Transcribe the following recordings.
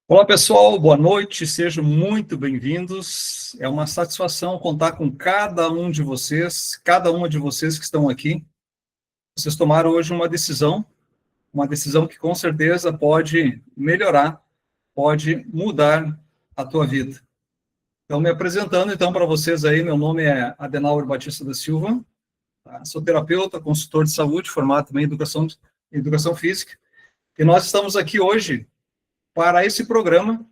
Olá, pessoal, boa noite, sejam muito bem-vindos. É uma satisfação contar com cada um de vocês, cada uma de vocês que estão aqui. Vocês tomaram hoje uma decisão que com certeza pode melhorar, pode mudar a tua vida. Então, me apresentando então para vocês aí, meu nome é Adenauer Batista da Silva, tá? Sou terapeuta, consultor de saúde, formado também em educação física, e nós estamos aqui hoje para esse programa.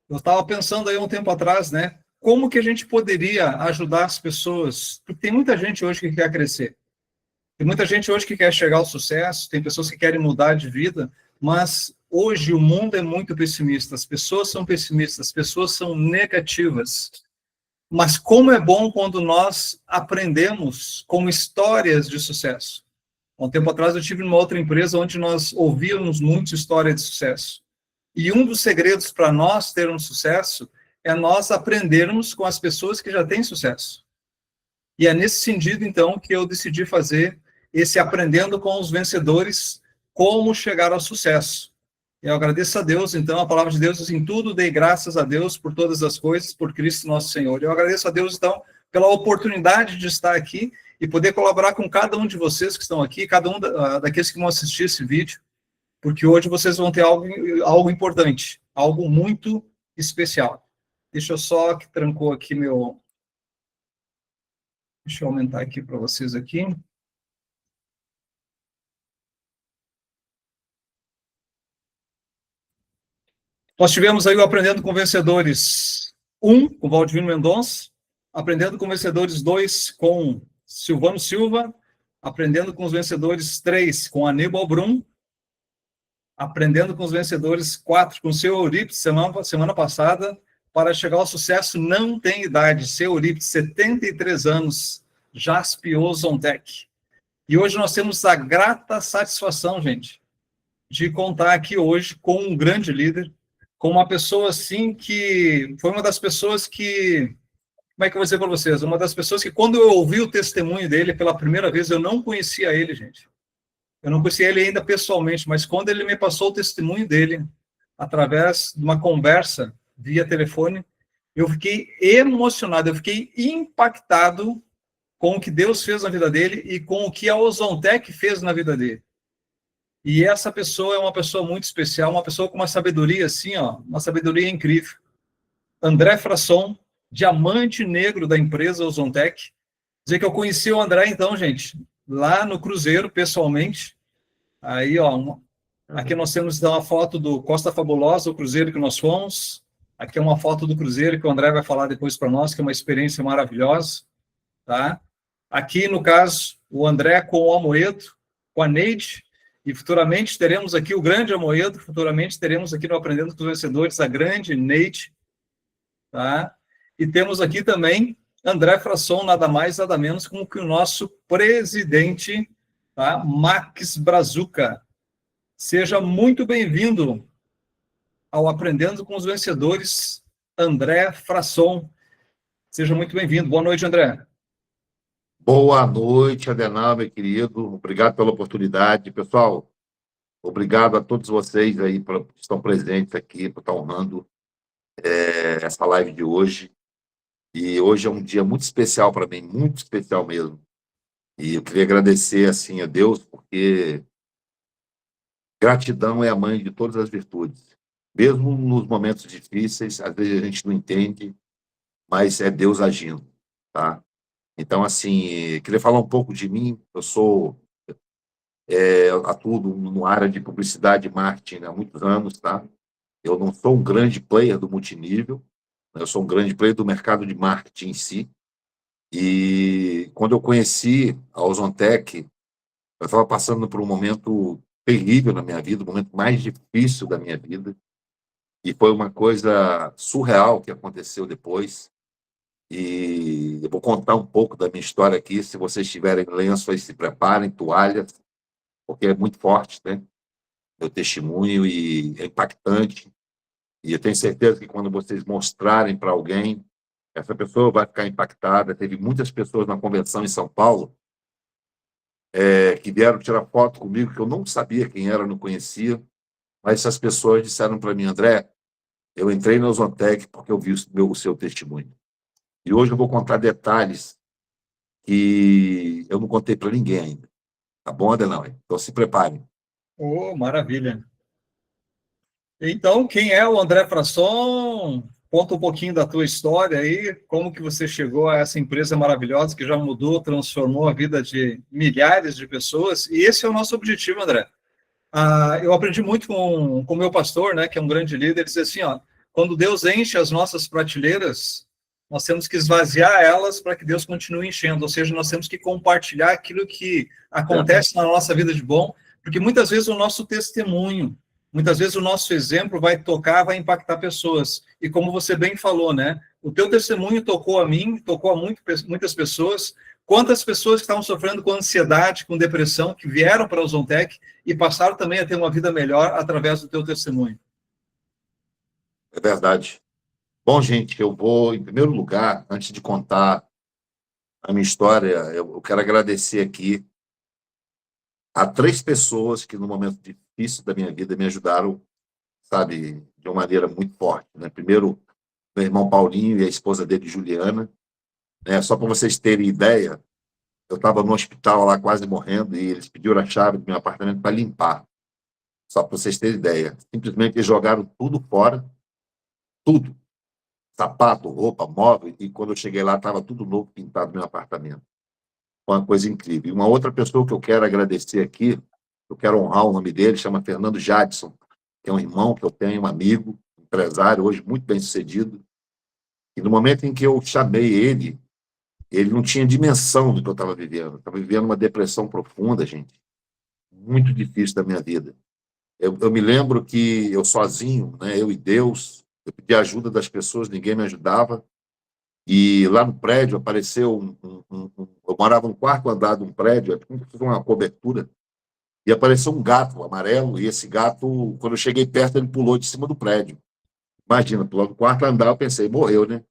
Eu estava pensando aí um tempo atrás, né? Como que a gente poderia ajudar as pessoas? Porque tem muita gente hoje que quer crescer. Tem muita gente hoje que quer chegar ao sucesso, tem pessoas que querem mudar de vida, mas hoje o mundo é muito pessimista, as pessoas são pessimistas, as pessoas são negativas. Mas como é bom quando nós aprendemos com histórias de sucesso. Há um tempo atrás eu tive numa outra empresa onde nós ouvíamos muito história de sucesso. E um dos segredos para nós termos sucesso é nós aprendermos com as pessoas que já têm sucesso. E é nesse sentido, então, que eu decidi fazer esse Aprendendo com os Vencedores, como chegar ao sucesso. Eu agradeço a Deus, então, a palavra de Deus diz: em tudo dei graças a Deus por todas as coisas, por Cristo nosso Senhor. Eu agradeço a Deus, então, pela oportunidade de estar aqui e poder colaborar com cada um de vocês que estão aqui, cada um daqueles que vão assistir esse vídeo, porque hoje vocês vão ter algo importante, algo muito especial. Deixa eu só que trancou aqui meu... Deixa eu aumentar aqui para vocês aqui. Nós tivemos aí o Aprendendo com Vencedores 1, com Valdivino Mendonça, Aprendendo com Vencedores 2, com Silvano Silva, Aprendendo com os Vencedores 3, com Aníbal Brum, Aprendendo com os Vencedores 4, com o seu Eurípides, semana passada. Para chegar ao sucesso não tem idade. Seu Eurípides, 73 anos, Jaspion Zontec. E hoje nós temos a grata satisfação, gente, de contar aqui hoje com um grande líder, com uma pessoa assim que foi uma das pessoas que... Como é que eu vou dizer para vocês? Uma das pessoas que, quando eu ouvi o testemunho dele pela primeira vez, eu não conhecia ele, gente. Eu não conhecia ele ainda pessoalmente, mas quando ele me passou o testemunho dele, através de uma conversa via telefone, eu fiquei emocionado, eu fiquei impactado com o que Deus fez na vida dele e com o que a Ozontec fez na vida dele. E essa pessoa é uma pessoa muito especial, uma pessoa com uma sabedoria assim, ó, uma sabedoria incrível. André Frasson, diamante negro da empresa Ozontec. Dizer que eu conheci o André, então, gente, lá no Cruzeiro, pessoalmente. Aí, ó, aqui nós temos então, a foto do Costa Fabulosa, o Cruzeiro que nós fomos. Aqui é uma foto do Cruzeiro que o André vai falar depois para nós, que é uma experiência maravilhosa, tá? Aqui, no caso, o André com o Amoedo, com a Neide, e futuramente teremos aqui o grande Amoedo, futuramente teremos aqui no Aprendendo com os Vencedores a grande Neide, tá? E temos aqui também André Frasson, nada mais, nada menos como que o nosso presidente, tá? Max Brazuca. Seja muito bem-vindo ao Aprendendo com os Vencedores, André Frasson. Seja muito bem-vindo. Boa noite, André. Boa noite, Adenal, meu querido. Obrigado pela oportunidade. Pessoal, obrigado a todos vocês aí que estão presentes aqui, por estar honrando essa live de hoje. E hoje é um dia muito especial para mim, muito especial mesmo. E eu queria agradecer assim a Deus, porque gratidão é a mãe de todas as virtudes. Mesmo nos momentos difíceis, às vezes a gente não entende, mas é Deus agindo, tá? Então, assim, queria falar um pouco de mim. Eu atuo no área de publicidade e marketing há muitos anos, tá? Eu não sou um grande player do multinível, né? Eu sou um grande player do mercado de marketing em si. E quando eu conheci a Ozontec, eu estava passando por um momento terrível na minha vida, o momento mais difícil da minha vida. E foi uma coisa surreal que aconteceu depois. E eu vou contar um pouco da minha história aqui. Se vocês tiverem lenços, se preparem, toalhas, porque é muito forte, né? Meu testemunho e é impactante. E eu tenho certeza que quando vocês mostrarem para alguém, essa pessoa vai ficar impactada. Teve muitas pessoas na convenção em São Paulo que vieram tirar foto comigo, que eu não sabia quem era, não conhecia, mas essas pessoas disseram para mim: André, Eu entrei na Ozontec porque eu vi o seu testemunho. E hoje eu vou contar detalhes que eu não contei para ninguém ainda. Tá bom, Adenauer? Então se preparem. Oh, maravilha. Então, quem é o André Frasson? Conta um pouquinho da tua história aí, como que você chegou a essa empresa maravilhosa que já mudou, transformou a vida de milhares de pessoas. E esse é o nosso objetivo, André. Eu aprendi muito com o meu pastor, né, que é um grande líder, ele diz assim, ó, quando Deus enche as nossas prateleiras, nós temos que esvaziar elas para que Deus continue enchendo, ou seja, nós temos que compartilhar aquilo que acontece na nossa vida de bom, porque muitas vezes o nosso testemunho, muitas vezes o nosso exemplo vai tocar, vai impactar pessoas, e como você bem falou, né, o teu testemunho tocou a mim, tocou a muitas pessoas. Quantas pessoas que estavam sofrendo com ansiedade, com depressão, que vieram para a Ozontec e passaram também a ter uma vida melhor através do teu testemunho. É verdade. Bom, gente, eu vou, em primeiro lugar, antes de contar a minha história, eu quero agradecer aqui a 3 pessoas que, no momento difícil da minha vida, me ajudaram, sabe, de uma maneira muito forte. Né? Primeiro, meu irmão Paulinho e a esposa dele, Juliana. Né? Só para vocês terem ideia, eu estava no hospital lá quase morrendo e eles pediram a chave do meu apartamento para limpar. Só para vocês terem ideia. Simplesmente eles jogaram tudo fora, tudo. Sapato, roupa, móvel, e quando eu cheguei lá estava tudo novo, pintado no meu apartamento. Foi uma coisa incrível. E uma outra pessoa que eu quero agradecer aqui, eu quero honrar o nome dele, chama Fernando Jadson, que é um irmão que eu tenho, um amigo, empresário, hoje muito bem-sucedido. E no momento em que eu chamei ele, ele não tinha dimensão do que eu estava vivendo. Eu estava vivendo uma depressão profunda, gente, muito difícil da minha vida. Eu me lembro que eu sozinho, né, eu e Deus, eu pedi ajuda das pessoas, ninguém me ajudava. E lá no prédio apareceu eu morava no quarto andar de um prédio, uma cobertura, e apareceu um gato amarelo, e esse gato, quando eu cheguei perto, ele pulou de cima do prédio. Imagina, pulou do quarto andar, eu pensei, morreu, né?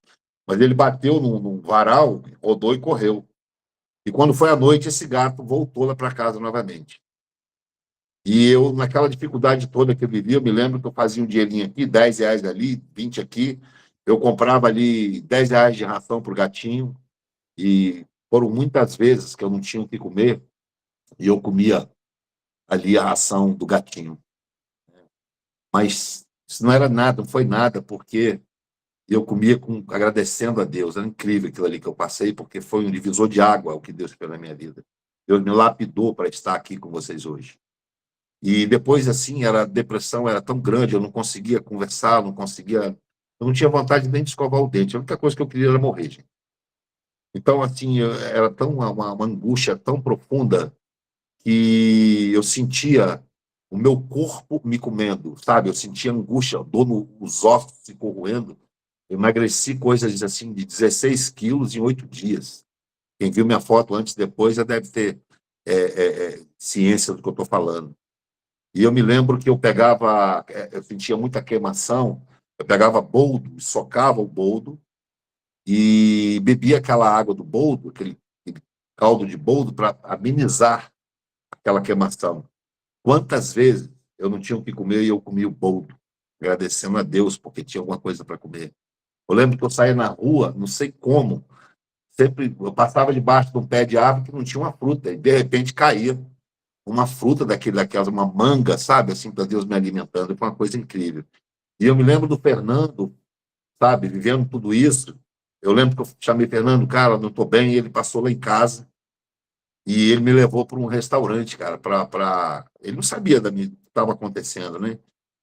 Mas ele bateu num varal, rodou e correu. E quando foi à noite, esse gato voltou lá para casa novamente. E eu, naquela dificuldade toda que eu vivia, eu me lembro que eu fazia um dinheirinho aqui, R$ 10 ali, 20 aqui, eu comprava ali R$ 10 de ração para o gatinho, e foram muitas vezes que eu não tinha o que comer, e eu comia ali a ração do gatinho. Mas isso não era nada, não foi nada, porque eu comia agradecendo a Deus. Era incrível aquilo ali que eu passei, porque foi um divisor de água o que Deus fez na minha vida. Deus me lapidou para estar aqui com vocês hoje. E depois, assim, a depressão era tão grande, eu não conseguia conversar, eu não tinha vontade nem de escovar o dente. A única coisa que eu queria era morrer, gente. Então, assim, era tão uma angústia tão profunda que eu sentia o meu corpo me comendo, sabe? Eu sentia angústia, dor nos ossos se corroendo. Eu emagreci coisas assim de 16 quilos em 8 dias. Quem viu minha foto antes e depois já deve ter ciência do que eu estou falando. E eu me lembro que eu sentia muita queimação, eu pegava boldo, socava o boldo e bebia aquela água do boldo, aquele caldo de boldo, para amenizar aquela queimação. Quantas vezes eu não tinha o que comer e eu comia o boldo, agradecendo a Deus porque tinha alguma coisa para comer. Eu lembro que eu saía na rua, não sei como, sempre eu passava debaixo de um pé de árvore que não tinha uma fruta, e de repente caía uma fruta daquelas, uma manga, sabe, assim, para Deus me alimentando, foi uma coisa incrível. E eu me lembro do Fernando, sabe, vivendo tudo isso. Eu lembro que eu chamei Fernando, cara, não estou bem, e ele passou lá em casa e ele me levou para um restaurante, cara, ele não sabia do que estava acontecendo, né?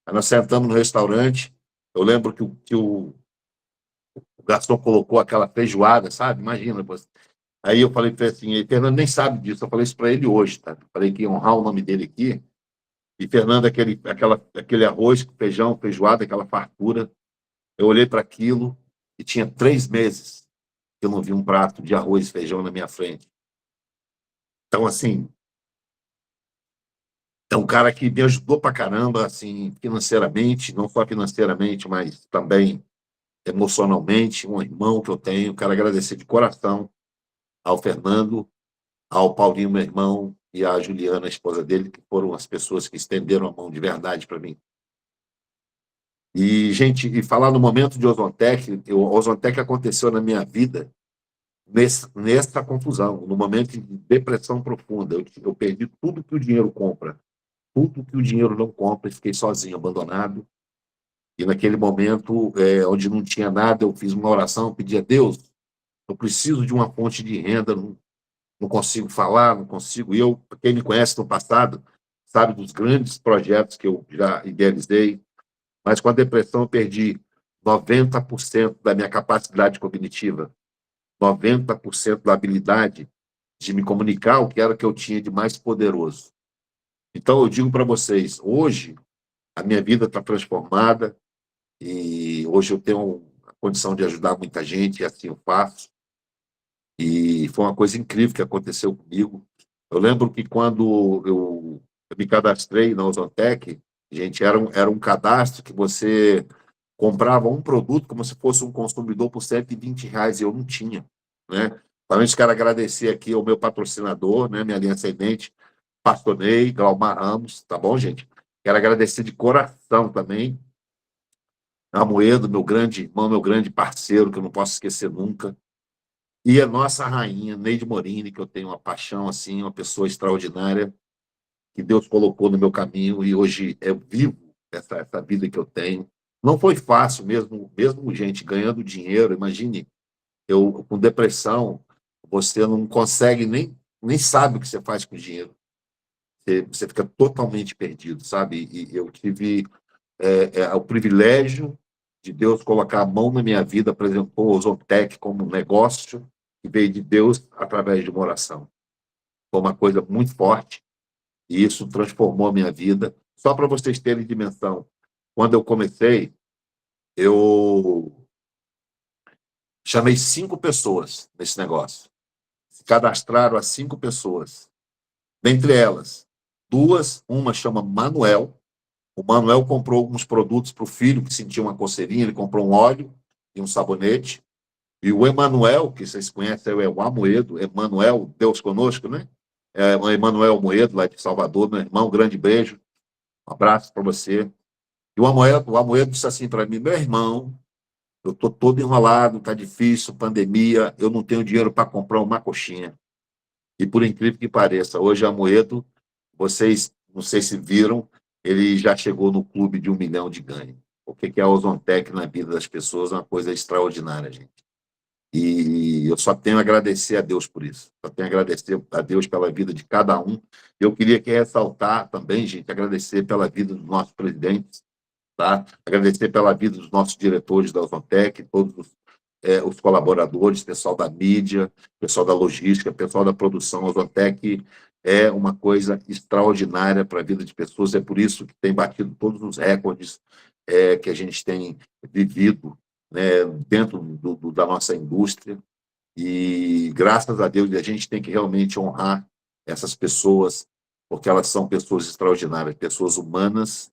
Aí nós sentamos no restaurante, eu lembro que o garçom colocou aquela feijoada, sabe? Imagina. Aí eu falei para ele assim, e Fernando nem sabe disso, eu falei isso para ele hoje, tá? Eu falei que ia honrar o nome dele aqui, e Fernando, aquele arroz, feijão, feijoada, aquela fartura, eu olhei para aquilo e tinha 3 meses que eu não vi um prato de arroz e feijão na minha frente. Então, assim, é um cara que me ajudou pra caramba, assim, financeiramente, não só financeiramente, mas também emocionalmente, um irmão que eu tenho. Quero agradecer de coração ao Fernando, ao Paulinho, meu irmão, e à Juliana, a esposa dele, que foram as pessoas que estenderam a mão de verdade para mim. E, gente, e falar no momento de Ozontec, o Ozontec aconteceu na minha vida nessa confusão, no momento de depressão profunda. Eu perdi tudo que o dinheiro compra, tudo que o dinheiro não compra, e fiquei sozinho, abandonado. E naquele momento, onde não tinha nada, eu fiz uma oração, pedi a Deus, eu preciso de uma fonte de renda, não consigo falar, não consigo. E eu, quem me conhece no passado, sabe dos grandes projetos que eu já idealizei, mas com a depressão eu perdi 90% da minha capacidade cognitiva, 90% da habilidade de me comunicar, o que era que eu tinha de mais poderoso. Então, eu digo para vocês, hoje, a minha vida está transformada e hoje eu tenho a condição de ajudar muita gente, e assim eu faço. E foi uma coisa incrível que aconteceu comigo. Eu lembro que quando eu me cadastrei na Ozontec, gente, era um cadastro que você comprava um produto como se fosse um consumidor por R$ 120, e eu não tinha, né? Realmente quero agradecer aqui ao meu patrocinador, né, minha linha ascendente, Pastor Ney, Glaumar Ramos, tá bom, gente? Quero agradecer de coração também a Moedo, meu grande irmão, meu grande parceiro, que eu não posso esquecer nunca. E a nossa rainha, Neide Morini, que eu tenho uma paixão, assim, uma pessoa extraordinária, que Deus colocou no meu caminho e hoje eu vivo essa vida que eu tenho. Não foi fácil mesmo gente ganhando dinheiro. Imagine, eu com depressão, você não consegue nem sabe o que você faz com o dinheiro. Você fica totalmente perdido, sabe? E eu tive o privilégio de Deus colocar a mão na minha vida, apresentou o Ozontec como um negócio que veio de Deus através de uma oração. Foi uma coisa muito forte e isso transformou a minha vida. Só para vocês terem dimensão, quando eu comecei, eu chamei 5 pessoas nesse negócio. Se cadastraram a 5 pessoas. Dentre elas, 2, uma chama Manuel. O Manuel comprou alguns produtos para o filho que sentia uma coceirinha, ele comprou um óleo e um sabonete. E o Emanuel, que vocês conhecem, é o Amoedo, Emanuel, Deus conosco, né? É o Emanuel Moedo, lá de Salvador, meu irmão, um grande beijo, um abraço para você. E o Amoedo disse assim para mim, meu irmão, eu estou todo enrolado, está difícil, pandemia, eu não tenho dinheiro para comprar uma coxinha. E por incrível que pareça, hoje a Moedo, vocês, não sei se viram, ele já chegou no clube de 1 milhão de ganho. O que é a Ozontec na vida das pessoas é uma coisa extraordinária, gente. E eu só tenho a agradecer a Deus por isso. Só tenho a agradecer a Deus pela vida de cada um. Eu queria aqui ressaltar também, gente, agradecer pela vida dos nossos presidentes, tá? Agradecer pela vida dos nossos diretores da Ozontec, todos os colaboradores, pessoal da mídia, pessoal da logística, pessoal da produção. A Ozontec é uma coisa extraordinária para a vida de pessoas, é por isso que tem batido todos os recordes que a gente tem vivido, né, dentro da nossa indústria, e graças a Deus a gente tem que realmente honrar essas pessoas, porque elas são pessoas extraordinárias, pessoas humanas.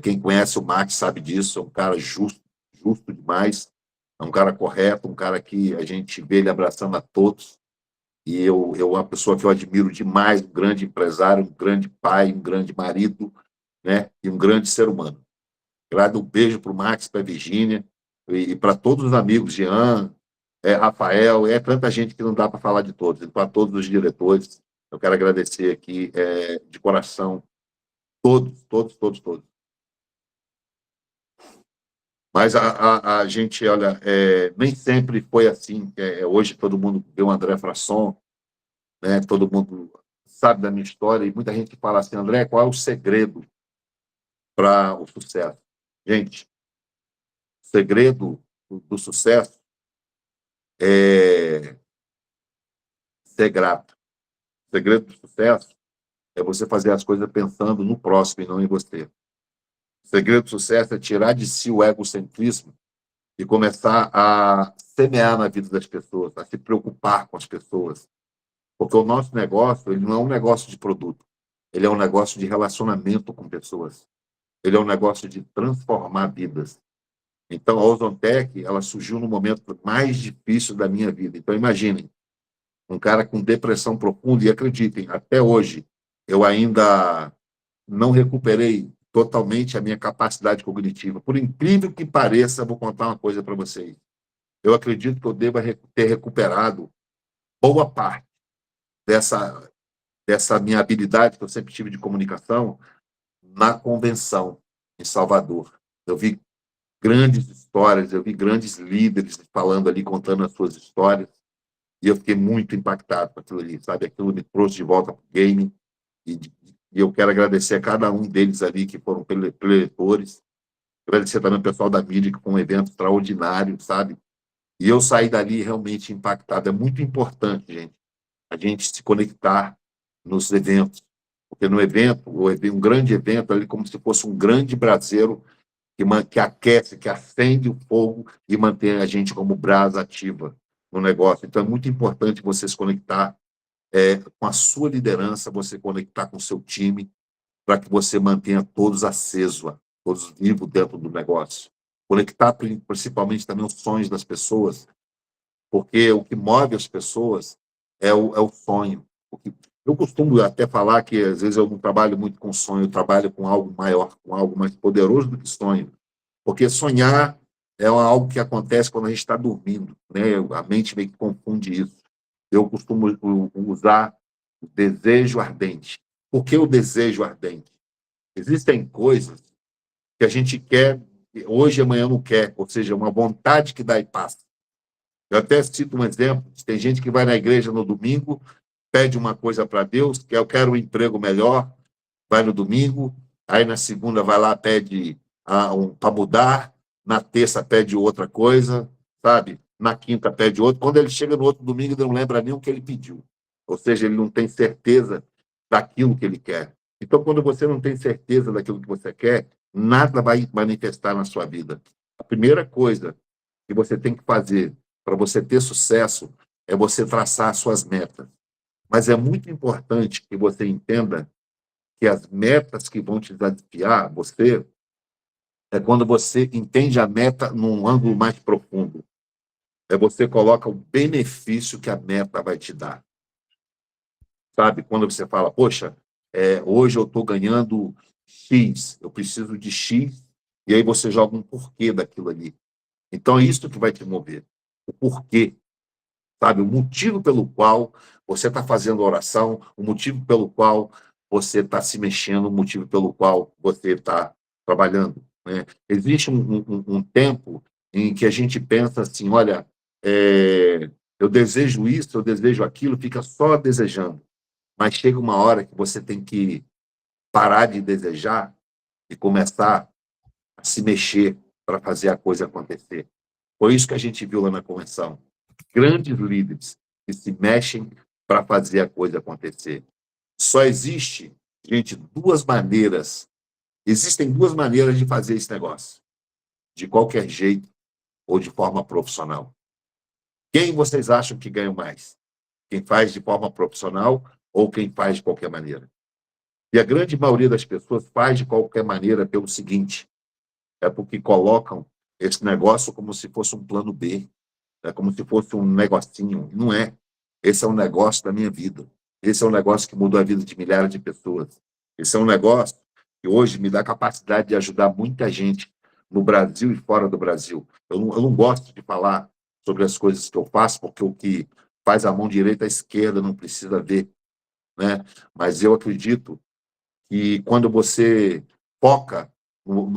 Quem conhece o Max sabe disso, é um cara justo, justo demais, é um cara correto, um cara que a gente vê ele abraçando a todos, e eu uma pessoa que eu admiro demais, um grande empresário, um grande pai, um grande marido, né, e um grande ser humano. Um beijo para o Max, para a Virgínia, e para todos os amigos, Jean, Rafael, tanta gente que não dá para falar de todos, e para todos os diretores, eu quero agradecer aqui de coração, todos, todos, todos, todos. Mas a gente, olha, nem sempre foi assim. Hoje todo mundo vê o André Frasson, né? Todo mundo sabe da minha história, e muita gente fala assim, André, qual é o segredo para o sucesso? Gente, o segredo do sucesso é ser grato. O segredo do sucesso é você fazer as coisas pensando no próximo e não em você. O segredo do sucesso é tirar de si o egocentrismo e começar a semear na vida das pessoas, a se preocupar com as pessoas. Porque o nosso negócio, ele não é um negócio de produto, ele é um negócio de relacionamento com pessoas. Ele é um negócio de transformar vidas. Então, a Ozontec, ela surgiu no momento mais difícil da minha vida. Então, imaginem, um cara com depressão profunda, e acreditem, até hoje, eu ainda não recuperei totalmente a minha capacidade cognitiva. Por incrível que pareça, vou contar uma coisa para vocês. Eu acredito que eu deva ter recuperado boa parte dessa minha habilidade que eu sempre tive de comunicação na convenção em Salvador. Eu vi grandes histórias, eu vi grandes líderes falando ali, contando as suas histórias, e eu fiquei muito impactado com aquilo ali, sabe? Aquilo me trouxe de volta para o game, e eu quero agradecer a cada um deles ali que foram preletores, agradecer também ao pessoal da mídia, que foi um evento extraordinário, sabe? E eu saí dali realmente impactado. É muito importante, gente, a gente se conectar nos eventos, porque no evento, um grande evento, ali como se fosse um grande braseiro que aquece, que acende o fogo e mantém a gente como brasa ativa no negócio. Então, é muito importante você se conectar com a sua liderança, você conectar com o seu time, para que você mantenha todos acesos, todos vivos dentro do negócio. Conectar principalmente também os sonhos das pessoas, porque o que move as pessoas é o sonho. Eu costumo até falar que, às vezes, eu não trabalho muito com sonho, eu trabalho com algo maior, com algo mais poderoso do que sonho. Porque sonhar é algo que acontece quando a gente está dormindo, né? A mente meio que confunde isso. Eu costumo usar o desejo ardente. Por que o desejo ardente? Existem coisas que a gente quer hoje e amanhã não quer, ou seja, uma vontade que dá e passa. Eu até cito um exemplo: tem gente que vai na igreja no domingo, pede uma coisa para Deus, que eu quero um emprego melhor, vai no domingo, aí na segunda vai lá, pede para mudar, na terça pede outra coisa, sabe? Na quinta pede outro. Quando ele chega no outro domingo, ele não lembra nem o que ele pediu. Ou seja, ele não tem certeza daquilo que ele quer. Então, quando você não tem certeza daquilo que você quer, nada vai manifestar na sua vida. A primeira coisa que você tem que fazer para você ter sucesso é você traçar suas metas. Mas é muito importante que você entenda que as metas que vão te desafiar, você, é quando você entende a meta num ângulo mais profundo. É você coloca o benefício que a meta vai te dar. Sabe? Quando você fala, poxa, hoje eu estou ganhando X, eu preciso de X, e aí você joga um porquê daquilo ali. Então é isso que vai te mover. O porquê. Sabe? O motivo pelo qual você está fazendo oração, o motivo pelo qual você está se mexendo, o motivo pelo qual você está trabalhando. Né? Existe um tempo em que a gente pensa assim, olha, eu desejo isso, eu desejo aquilo, fica só desejando. Mas chega uma hora que você tem que parar de desejar e começar a se mexer para fazer a coisa acontecer. Foi isso que a gente viu lá na convenção. Grandes líderes que se mexem para fazer a coisa acontecer. Só existe, gente, duas maneiras. Existem duas maneiras de fazer esse negócio. De qualquer jeito ou de forma profissional. Quem vocês acham que ganha mais? Quem faz de forma profissional ou quem faz de qualquer maneira? E a grande maioria das pessoas faz de qualquer maneira pelo seguinte: é porque colocam esse negócio como se fosse um plano B. É como se fosse um negocinho. Não é. Esse é um negócio da minha vida. Esse é um negócio que mudou a vida de milhares de pessoas. Esse é um negócio que hoje me dá a capacidade de ajudar muita gente no Brasil e fora do Brasil. Eu não gosto de falar sobre as coisas que eu faço, porque o que faz a mão direita, a esquerda não precisa ver. Né? Mas eu acredito que quando você foca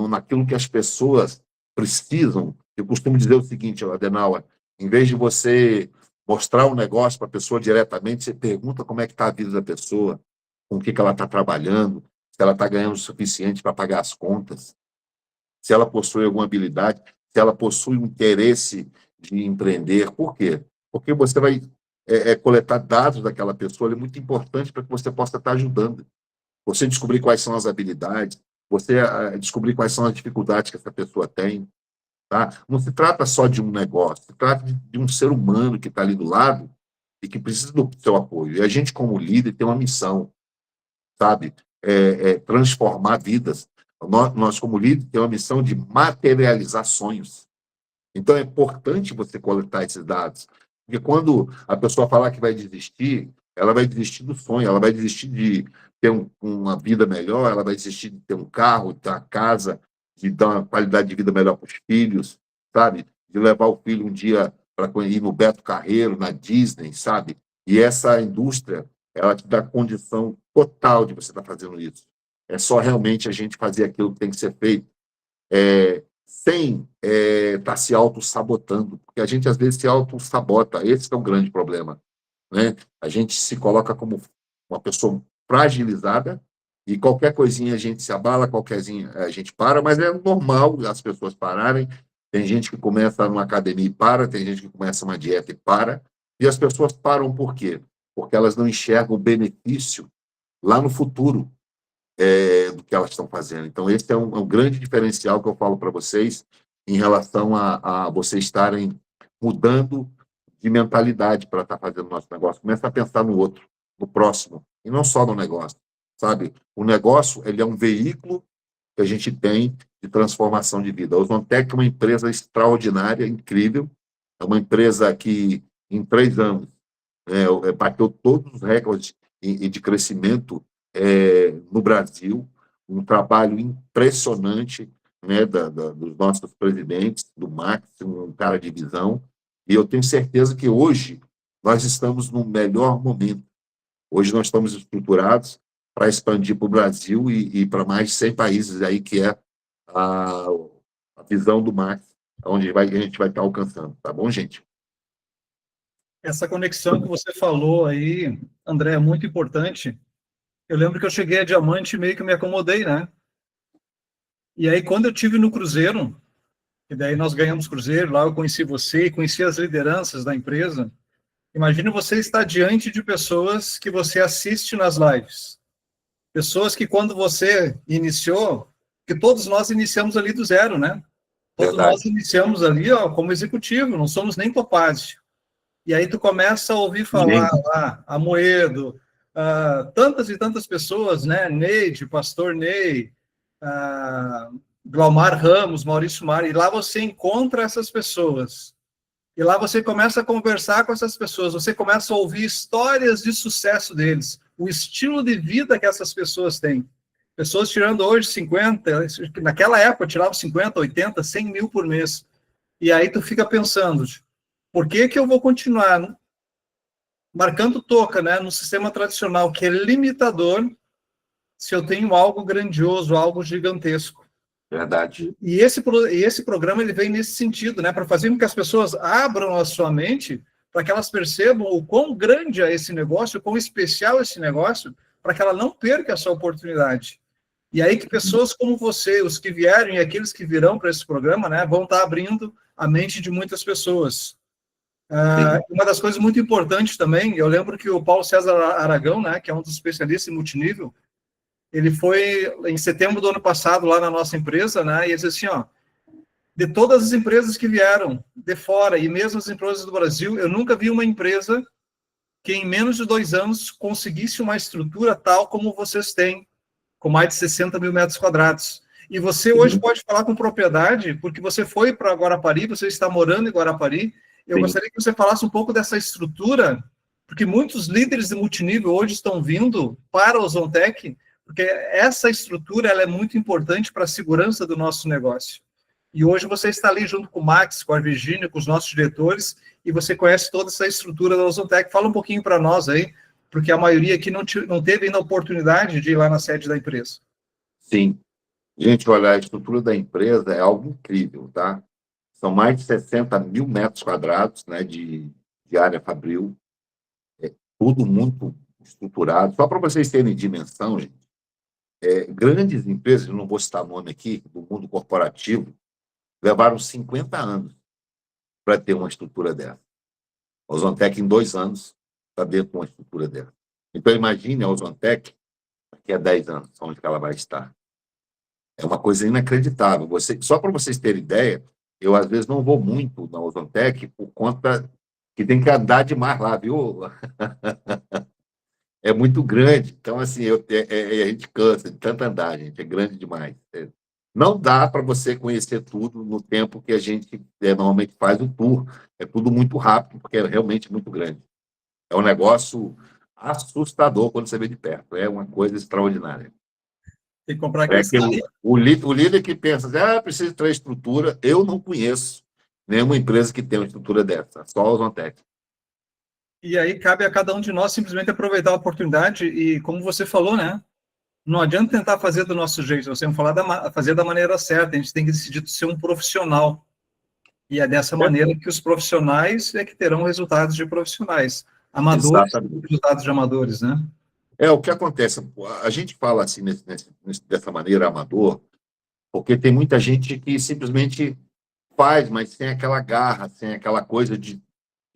naquilo que as pessoas precisam, eu costumo dizer o seguinte, Adenauer: em vez de você mostrar um negócio para a pessoa diretamente, você pergunta como é que está a vida da pessoa, com o que ela está trabalhando, se ela está ganhando o suficiente para pagar as contas, se ela possui alguma habilidade, se ela possui um interesse de empreender. Por quê? Porque você vai coletar dados daquela pessoa, é muito importante para que você possa estar ajudando. Você descobrir quais são as habilidades, você descobrir quais são as dificuldades que essa pessoa tem. Tá? Não se trata só de um negócio, se trata de um ser humano que está ali do lado e que precisa do seu apoio. E a gente, como líder, tem uma missão, sabe? Transformar vidas. Nós, como líder, temos uma missão de materializar sonhos. Então, é importante você coletar esses dados. Porque quando a pessoa falar que vai desistir, ela vai desistir do sonho, ela vai desistir ter uma vida melhor, ela vai desistir de ter um carro, de ter uma casa, de dar uma qualidade de vida melhor para os filhos, sabe? De levar o filho um dia para ir no Beto Carreiro, na Disney, sabe? E essa indústria, ela te dá condição total de você estar fazendo isso. É só realmente a gente fazer aquilo que tem que ser feito, sem estar se auto-sabotando, porque a gente às vezes se auto-sabota, esse é o grande problema, né? A gente se coloca como uma pessoa fragilizada e qualquer coisinha a gente se abala, qualquer coisinha a gente para, mas é normal as pessoas pararem. Tem gente que começa numa academia e para, tem gente que começa uma dieta e para, e as pessoas param por quê? Porque elas não enxergam o benefício lá no futuro do que elas estão fazendo. Então, esse é um grande diferencial que eu falo para vocês em relação a vocês estarem mudando de mentalidade para estar fazendo o nosso negócio. Começa a pensar no outro, no próximo, e não só no negócio, sabe? O negócio, ele é um veículo que a gente tem de transformação de vida. A Ozontec é uma empresa extraordinária, incrível, é uma empresa que, em 3 anos, bateu todos os recordes de crescimento no Brasil, um trabalho impressionante, né, dos nossos presidentes, do Max, um cara de visão, e eu tenho certeza que hoje nós estamos no melhor momento. Hoje nós estamos estruturados para expandir para o Brasil e para mais de 100 países aí, que é a, a visão do Max, onde a gente vai estar alcançando. Tá bom, gente? Essa conexão que você falou aí, André, é muito importante. Eu lembro que eu cheguei a diamante e meio que me acomodei, né? E aí, quando eu tive no Cruzeiro, e daí nós ganhamos Cruzeiro, lá eu conheci você e conheci as lideranças da empresa. Imagina você estar diante de pessoas que você assiste nas lives. Pessoas que quando você iniciou, que todos nós iniciamos ali do zero, né? Todos nós Verdade. iniciamos ali, ó, como executivo, não somos nem Topázio. E aí tu começa a ouvir falar Ninguém. lá, Amoedo, tantas e tantas pessoas, né? Neide, Pastor Ney, Glaumar Ramos, Maurício Mar, e lá você encontra essas pessoas. E lá você começa a conversar com essas pessoas, você começa a ouvir histórias de sucesso deles, o estilo de vida que essas pessoas têm. Pessoas tirando hoje 50, naquela época tiravam 50, 80, 100 mil por mês. E aí tu fica pensando, por que que eu vou continuar marcando toca, né, no sistema tradicional, que é limitador, se eu tenho algo grandioso, algo gigantesco? Verdade. E esse programa ele vem nesse sentido, né, para fazer com que as pessoas abram a sua mente, para que elas percebam o quão grande é esse negócio, o quão especial é esse negócio, para que ela não perca essa oportunidade. E aí que pessoas como você, os que vieram e aqueles que virão para esse programa, né, vão estar abrindo a mente de muitas pessoas. Uma das coisas muito importantes também, eu lembro que o Paulo César Aragão, né, que é um dos especialistas em multinível, ele foi em setembro do ano passado lá na nossa empresa, né, e ele disse assim, ó, de todas as empresas que vieram de fora e mesmo as empresas do Brasil, eu nunca vi uma empresa que em menos de 2 anos conseguisse uma estrutura tal como vocês têm, com mais de 60 mil metros quadrados. E você hoje pode falar com propriedade, porque você foi para Guarapari, você está morando em Guarapari. Eu gostaria que você falasse um pouco dessa estrutura, porque muitos líderes de multinível hoje estão vindo para a Ozontec, porque essa estrutura ela é muito importante para a segurança do nosso negócio. E hoje você está ali junto com o Max, com a Virgínia, com os nossos diretores, e você conhece toda essa estrutura da Ozontec. Fala um pouquinho para nós aí, porque a maioria aqui não teve ainda a oportunidade de ir lá na sede da empresa. Sim. Gente, olha, a estrutura da empresa é algo incrível, tá? São mais de 60 mil metros quadrados, né, de área fabril, tudo muito estruturado. Só para vocês terem dimensão, gente, grandes empresas, não vou citar nome aqui, do mundo corporativo, levaram 50 anos para ter uma estrutura dessa. A Ozontec, em 2 anos, está dentro de uma estrutura dessa. Então, imagine a Ozontec daqui a 10 anos, onde ela vai estar. É uma coisa inacreditável. Só para vocês terem ideia, eu, às vezes, não vou muito na Ozontec por conta que tem que andar demais lá, viu? É muito grande. Então, assim, a gente cansa de tanto andar, gente. É grande demais. Não dá para você conhecer tudo no tempo que a gente normalmente faz o tour. É tudo muito rápido, porque é realmente muito grande. É um negócio assustador quando você vê de perto. É uma coisa extraordinária. Tem que comprar É aqueles que carrinhos. o líder que pensa assim, precisa ter estrutura, eu não conheço nenhuma empresa que tenha uma estrutura dessa, só a Ozontec. E aí cabe a cada um de nós simplesmente aproveitar a oportunidade e, como você falou, né? Não adianta tentar fazer do nosso jeito, nós temos que fazer da maneira certa, a gente tem que decidir ser um profissional. E é dessa maneira que os profissionais é que terão resultados de profissionais. Amadores terão Exatamente. resultados de amadores, né? É o que acontece. A gente fala assim dessa maneira amador, porque tem muita gente que simplesmente faz, mas sem aquela garra, sem aquela coisa de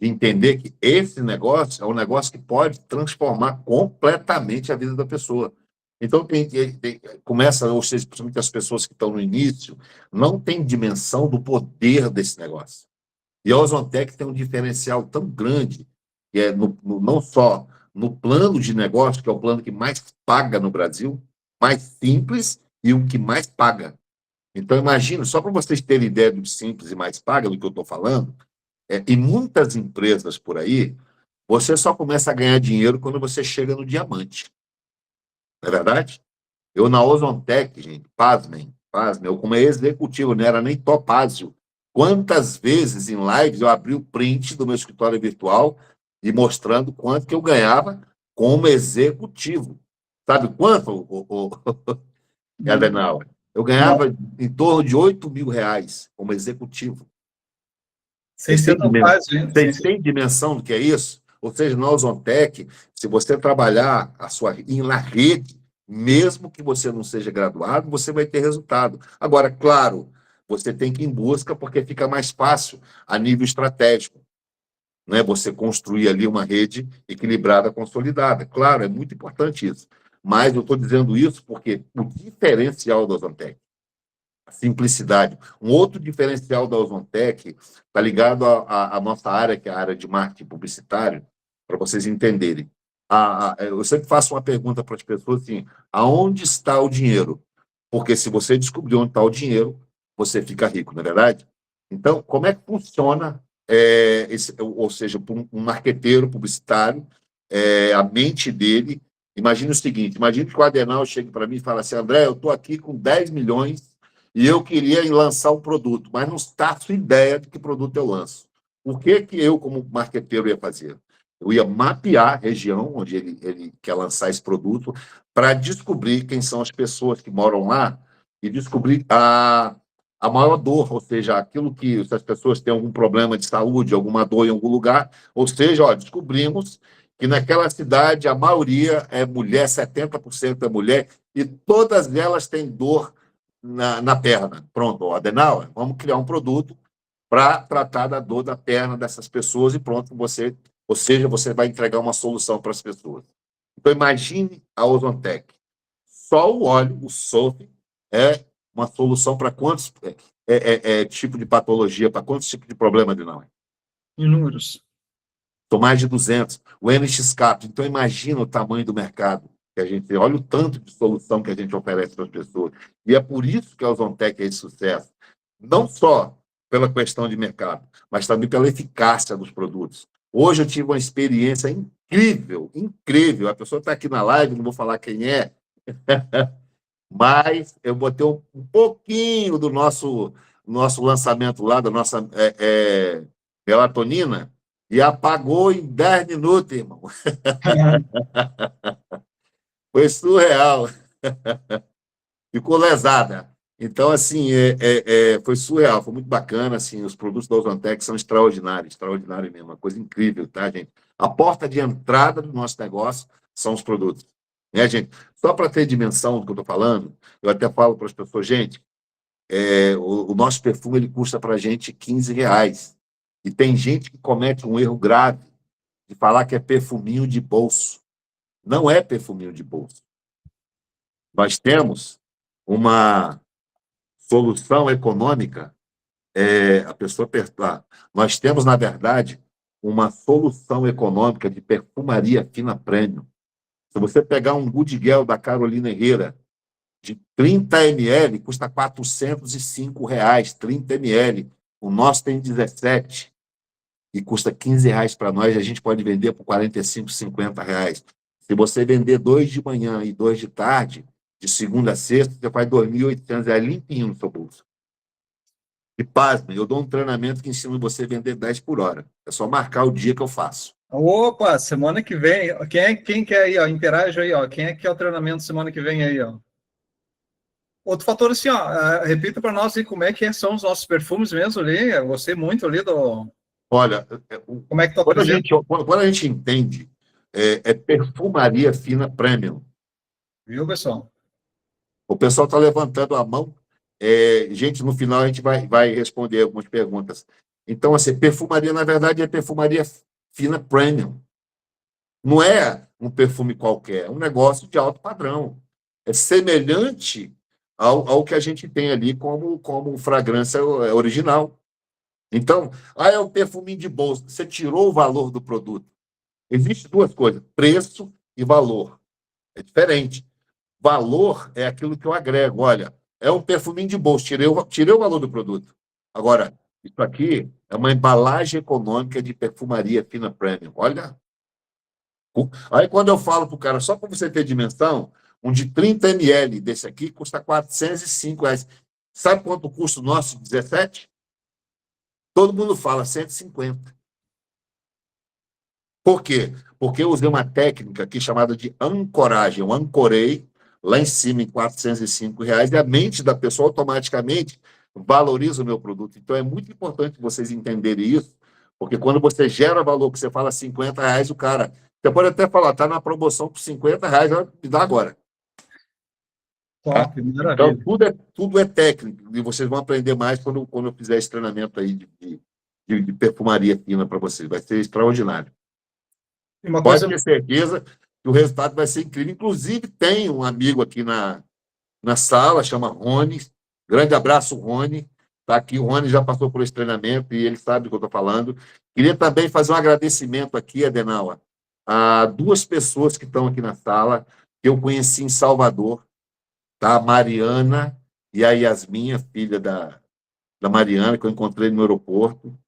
entender que esse negócio é um negócio que pode transformar completamente a vida da pessoa. Então, começa, ou seja, principalmente as pessoas que estão no início, não têm dimensão do poder desse negócio. E a Ozontec tem um diferencial tão grande, que é não só no plano de negócio, que é o plano que mais paga no Brasil, mais simples e o que mais paga. Então, imagina, só para vocês terem ideia do simples e mais paga, do que eu estou falando, em muitas empresas por aí, você só começa a ganhar dinheiro quando você chega no diamante. Não é verdade? Eu, na Ozontec, gente, pasmem, eu como executivo, não era nem topázio. Quantas vezes em lives eu abri o print do meu escritório virtual e mostrando quanto que eu ganhava como executivo. Sabe quanto, Adenauer? Eu Não, ganhava em torno de R$ 8.000 como executivo. sem ser tão fácil, hein? Vocês têm dimensão do que é isso? Ou seja, na Ozontec, se você trabalhar na rede, mesmo que você não seja graduado, você vai ter resultado. Agora, claro, você tem que ir em busca porque fica mais fácil a nível estratégico, né? Você construir ali uma rede equilibrada, consolidada. Claro, é muito importante isso. Mas eu estou dizendo isso porque o diferencial da Ozontec, a simplicidade. Um outro diferencial da Ozontec está ligado à nossa área, que é a área de marketing publicitário, para vocês entenderem. Eu sempre faço uma pergunta para as pessoas assim: aonde está o dinheiro? Porque se você descobrir onde está o dinheiro, você fica rico, não é verdade? Então, como é que funciona, ou seja, para um marqueteiro publicitário, a mente dele? Imagine o seguinte: imagine que o Adenal chegue para mim e fala assim, André, eu estou aqui com 10 milhões e eu queria lançar um produto, mas não faço ideia de que produto eu lanço. O que eu, como marqueteiro, ia fazer? Eu ia mapear a região onde ele quer lançar esse produto para descobrir quem são as pessoas que moram lá e descobrir a maior dor, ou seja, aquilo que, se as pessoas têm algum problema de saúde, alguma dor em algum lugar, ou seja, descobrimos que naquela cidade a maioria é mulher, 70% é mulher, e todas elas têm dor na perna. Pronto, Adenauer, vamos criar um produto para tratar da dor da perna dessas pessoas e pronto, ou seja, você vai entregar uma solução para as pessoas. Então, imagine a Ozontec. Só o óleo, o SOF, é uma solução para quantos tipos de patologia, para quantos tipos de problema, Adenauer? Inúmeros. São mais de 200. O NX-Cap. Então, imagina o tamanho do mercado que a gente tem. Olha o tanto de solução que a gente oferece para as pessoas. E é por isso que a Ozontec é de sucesso. Não só pela questão de mercado, mas também pela eficácia dos produtos. Hoje eu tive uma experiência incrível, incrível. A pessoa está aqui na live, não vou falar quem é, mas eu botei um pouquinho do nosso lançamento lá, da nossa melatonina, e apagou em 10 minutos, irmão. Foi surreal. Ficou lesada. Então, assim, foi surreal, foi muito bacana. Assim, os produtos da Ozontec são extraordinários, extraordinários mesmo, uma coisa incrível, tá, gente? A porta de entrada do nosso negócio são os produtos. Né, gente? Só para ter dimensão do que eu estou falando, eu até falo para as pessoas, gente, o nosso perfume ele custa para a gente R$ 15. E tem gente que comete um erro grave de falar que é perfuminho de bolso. Não é perfuminho de bolso. Nós temos uma solução econômica, a pessoa nós temos, na verdade, uma solução econômica de perfumaria fina premium. Se você pegar um Good Gel da Carolina Herrera, de 30 ml, custa R$ 405, 30 ml. O nosso tem 17. e custa R$ 15 para nós, a gente pode vender por R$ 45, R$ 50. Se você vender 2 de manhã e 2 de tarde, de segunda a sexta, você faz R$ 2.800 limpinho no seu bolso. E pasme, eu dou um treinamento que ensina você a vender 10 por hora. É só marcar o dia que eu faço. Opa, semana que vem. Quem quer aí, ó? Interage aí, ó. Quem é que quer o treinamento semana que vem aí, ó? Outro fator, assim, ó, repita para nós aí como é que são os nossos perfumes mesmo ali. Eu gostei muito ali do. Olha, Como é que tu quando a apresenta? gente, quando a gente entende, é perfumaria fina premium. Viu, pessoal? O pessoal está levantando a mão. Gente, no final a gente vai responder algumas perguntas. Então, assim, perfumaria, na verdade, é perfumaria fina premium. Não é um perfume qualquer, é um negócio de alto padrão. É semelhante ao que a gente tem ali como fragrância original. Então, é um perfuminho de bolsa. Você tirou o valor do produto. Existem duas coisas, preço e valor. É diferente. Valor é aquilo que eu agrego. Olha, é um perfuminho de bolsa, tirei o valor do produto. Agora, isso aqui é uma embalagem econômica de perfumaria fina premium. Olha. Aí, quando eu falo para o cara, só para você ter dimensão, um de 30 ml desse aqui custa R$ 405. Sabe quanto custa o nosso 17? Todo mundo fala 150. Por quê? Porque eu usei uma técnica aqui chamada de ancoragem. Eu ancorei lá em cima em R$ 405 e a mente da pessoa automaticamente valoriza o meu produto. Então, é muito importante vocês entenderem isso, porque quando você gera valor, que você fala R$ 50, o cara... Você pode até falar, está na promoção por R$ 50, me dá agora. Tá? Top, Então, maravilha. tudo é técnico, e vocês vão aprender mais quando eu fizer esse treinamento aí de perfumaria fina para vocês. Vai ser extraordinário. E uma Pode coisa, ter certeza que o resultado vai ser incrível. Inclusive, tem um amigo aqui na sala, chama Rony. Grande abraço, Rony. Está aqui, o Rony já passou por esse treinamento e ele sabe do que eu estou falando. Queria também fazer um agradecimento aqui, Adenauer, a duas pessoas que estão aqui na sala, que eu conheci em Salvador, tá? A Mariana e a Yasmin, a filha da Mariana, que eu encontrei no aeroporto.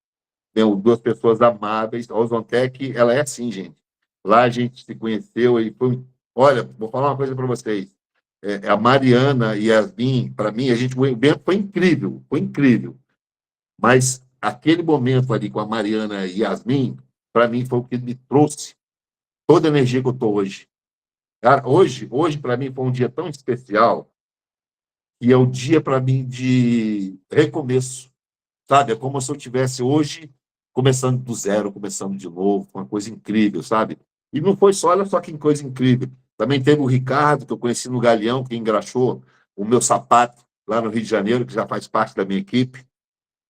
Tem duas pessoas amáveis. A Ozontec, ela é assim, gente. Lá a gente se conheceu e foi... Olha, vou falar uma coisa para vocês. A Mariana e a Yasmin, para mim, o evento foi incrível, foi incrível. Mas aquele momento ali com a Mariana e Yasmin, para mim, foi o que me trouxe toda a energia que eu estou hoje. Cara, hoje para mim, foi um dia tão especial e é o dia, para mim, de recomeço. Sabe? É como se eu tivesse hoje começando do zero, começando de novo, uma coisa incrível, sabe? E não foi só, olha só que coisa incrível. Também teve o Ricardo, que eu conheci no Galeão, que engraxou o meu sapato lá no Rio de Janeiro, que já faz parte da minha equipe,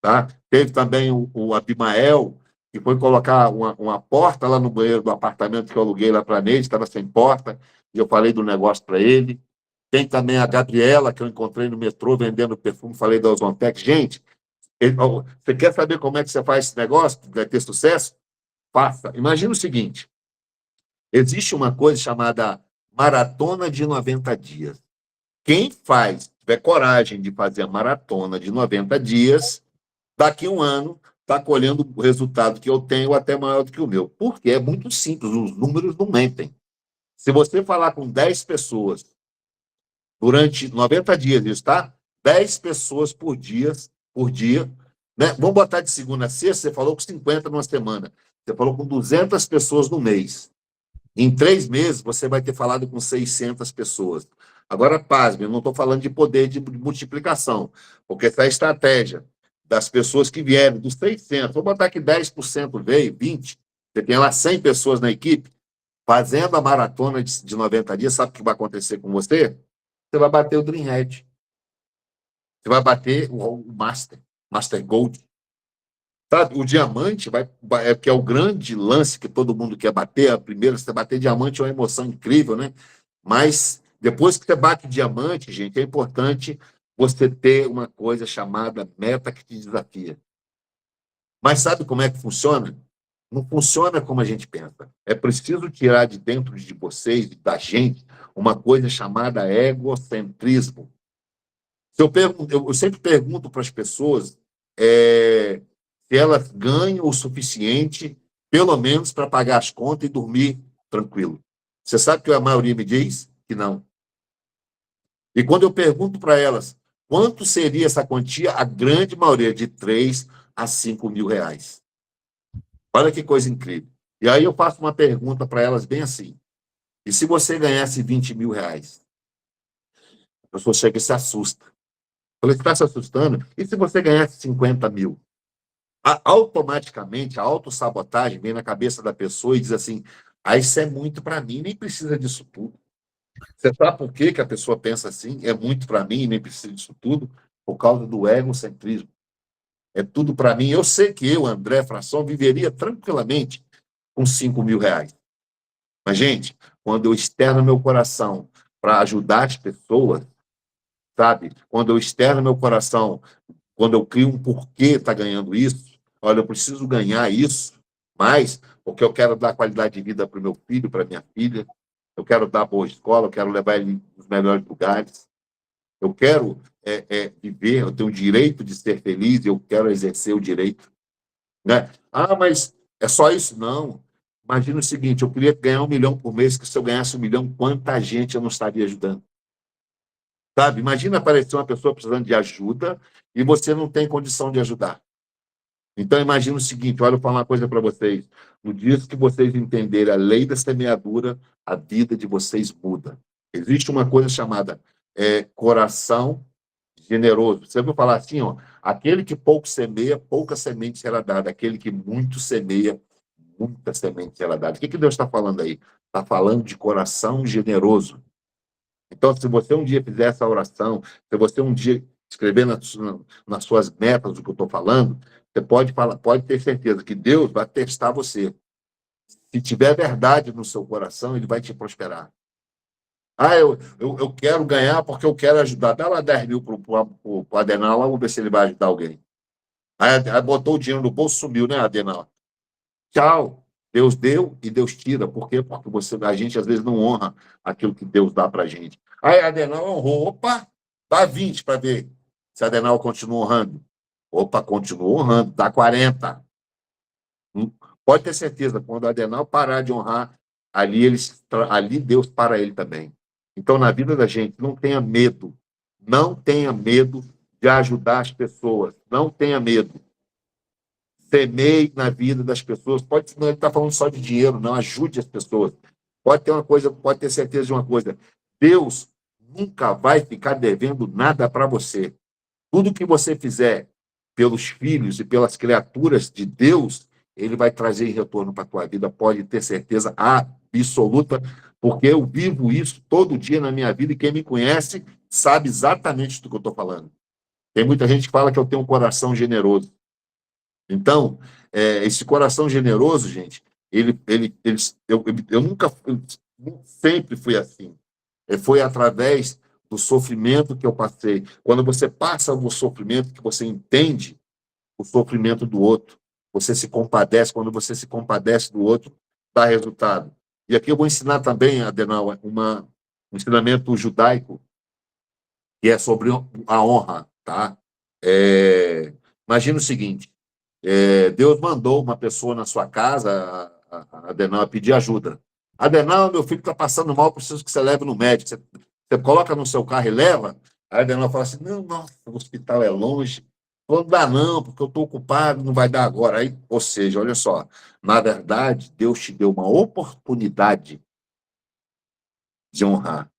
tá? Teve também o Abimael, que foi colocar uma porta lá no banheiro do apartamento que eu aluguei lá para a Neide, estava sem porta, e eu falei do negócio para ele. Tem também a Gabriela, que eu encontrei no metrô vendendo perfume, falei da Ozontec. Gente, você quer saber como é que você faz esse negócio? Vai ter sucesso? Faça. Imagina o seguinte: existe uma coisa chamada maratona de 90 dias. Quem tiver coragem de fazer a maratona de 90 dias, daqui a um ano, está colhendo o resultado que eu tenho, até maior do que o meu. Porque é muito simples, os números não mentem. Se você falar com 10 pessoas durante 90 dias, isso, tá? 10 pessoas por dia, né? Vamos botar de segunda a sexta, você falou com 50 numa semana. Você falou com 200 pessoas no mês. Em 3 meses, você vai ter falado com 600 pessoas. Agora, pasme, eu não estou falando de poder de multiplicação, porque essa é a estratégia das pessoas que vieram, dos 600. Vou botar que 10% veio, 20%. Você tem lá 100 pessoas na equipe, fazendo a maratona de 90 dias, sabe o que vai acontecer com você? Você vai bater o Dream Head. Você vai bater o Master Gold. Sabe? O diamante que é o grande lance que todo mundo quer bater. A primeira, você bater diamante é uma emoção incrível, né? Mas depois que você bate diamante, gente, é importante você ter uma coisa chamada meta que te desafia. Mas sabe como é que funciona? Não funciona como a gente pensa. É preciso tirar de dentro de vocês, da gente, uma coisa chamada egocentrismo. Eu sempre pergunto para as pessoas se elas ganham o suficiente, pelo menos para pagar as contas e dormir tranquilo. Você sabe que a maioria me diz que não. E quando eu pergunto para elas quanto seria essa quantia, a grande maioria de 3 a 5 mil reais. Olha que coisa incrível. E aí eu faço uma pergunta para elas bem assim. E se você ganhasse 20 mil reais? A pessoa chega e se assusta. Eu falei, você está se assustando? E se você ganhasse 50 mil? Automaticamente, a autossabotagem vem na cabeça da pessoa e diz assim, isso é muito para mim, nem precisa disso tudo. Você sabe por que a pessoa pensa assim? É muito para mim, nem precisa disso tudo? Por causa do egocentrismo. É tudo para mim. Eu sei que eu, André Fração, viveria tranquilamente com 5 mil reais. Mas, gente, quando eu externo meu coração para ajudar as pessoas, sabe? Quando eu externo meu coração, quando eu crio um porquê está ganhando isso, olha, eu preciso ganhar isso mais, porque eu quero dar qualidade de vida para o meu filho, para minha filha, eu quero dar boa escola, eu quero levar ele nos melhores lugares, eu quero viver, eu tenho o direito de ser feliz, eu quero exercer o direito. Né? Mas é só isso? Não. Imagina o seguinte, eu queria ganhar 1 milhão por mês, que se eu ganhasse 1 milhão, quanta gente eu não estaria ajudando? Sabe? Imagina aparecer uma pessoa precisando de ajuda e você não tem condição de ajudar. Então, imagina o seguinte, olha, eu vou falar uma coisa para vocês. No dia que vocês entenderem a lei da semeadura, a vida de vocês muda. Existe uma coisa chamada coração generoso. Você ouviu falar assim, ó, aquele que pouco semeia, pouca semente será dada. Aquele que muito semeia, muita semente será dada. O que Deus está falando aí? Está falando de coração generoso. Então, se você um dia fizer essa oração, se você um dia escrever nas suas metas o que eu estou falando, você pode ter certeza que Deus vai testar você. Se tiver verdade no seu coração, ele vai te prosperar. Eu quero ganhar porque eu quero ajudar. Dá lá 10 mil para o Adenal, vamos ver se ele vai ajudar alguém. Aí botou o dinheiro no bolso, sumiu, né, Adenal? Tchau. Deus deu e Deus tira. Por quê? Porque a gente, às vezes, não honra aquilo que Deus dá para a gente. Aí a Adenal honrou. Opa, dá 20 para ver se a Adenal continua honrando. Opa, continua honrando, dá 40. Pode ter certeza, quando a Adenal parar de honrar, ali Deus para ele também. Então, na vida da gente, não tenha medo. Não tenha medo de ajudar as pessoas. Não tenha medo. Semeie na vida das pessoas. Não ele está falando só de dinheiro, não. Ajude as pessoas. Pode ter certeza de uma coisa. Deus nunca vai ficar devendo nada para você. Tudo que você fizer pelos filhos e pelas criaturas de Deus, ele vai trazer em retorno para a tua vida. Pode ter certeza absoluta, porque eu vivo isso todo dia na minha vida e quem me conhece sabe exatamente do que eu estou falando. Tem muita gente que fala que eu tenho um coração generoso. Então, esse coração generoso, gente, eu nunca, sempre fui assim. Foi através do sofrimento que eu passei. Quando você passa o sofrimento, que você entende o sofrimento do outro, você se compadece. Quando você se compadece do outro, dá resultado. E aqui eu vou ensinar também, Adenal, um ensinamento judaico, que é sobre a honra. Tá? Imagina o seguinte, Deus mandou uma pessoa na sua casa, a Adenal, a pedir ajuda. Adenal, meu filho está passando mal, preciso que você leve no médico. Você coloca no seu carro e leva. Aí a Adenal fala assim, não, nossa, o hospital é longe. Não dá não, porque eu estou ocupado, não vai dar agora. Ou seja, olha só, na verdade, Deus te deu uma oportunidade de honrar.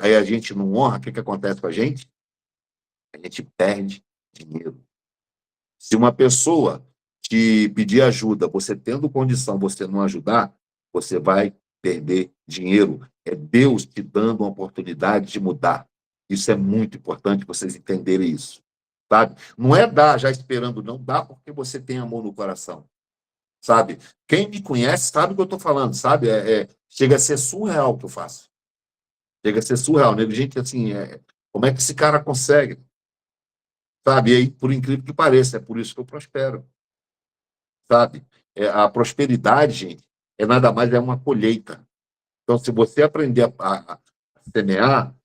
Aí a gente não honra, o que acontece com a gente? A gente perde dinheiro. Se uma pessoa te pedir ajuda, você tendo condição, você não ajudar, você vai perder dinheiro. É Deus te dando uma oportunidade de mudar. Isso é muito importante vocês entenderem isso. Sabe? Não é dar já esperando, não. Dá porque você tem amor no coração. Sabe? Quem me conhece sabe o que eu estou falando, sabe? Chega a ser surreal o que eu faço. Chega a ser surreal. Né? Gente, assim, como é que esse cara consegue? Sabe? E aí, por incrível que pareça, é por isso que eu prospero. Sabe? A prosperidade, gente, nada mais é uma colheita. Então, se você aprender a semear,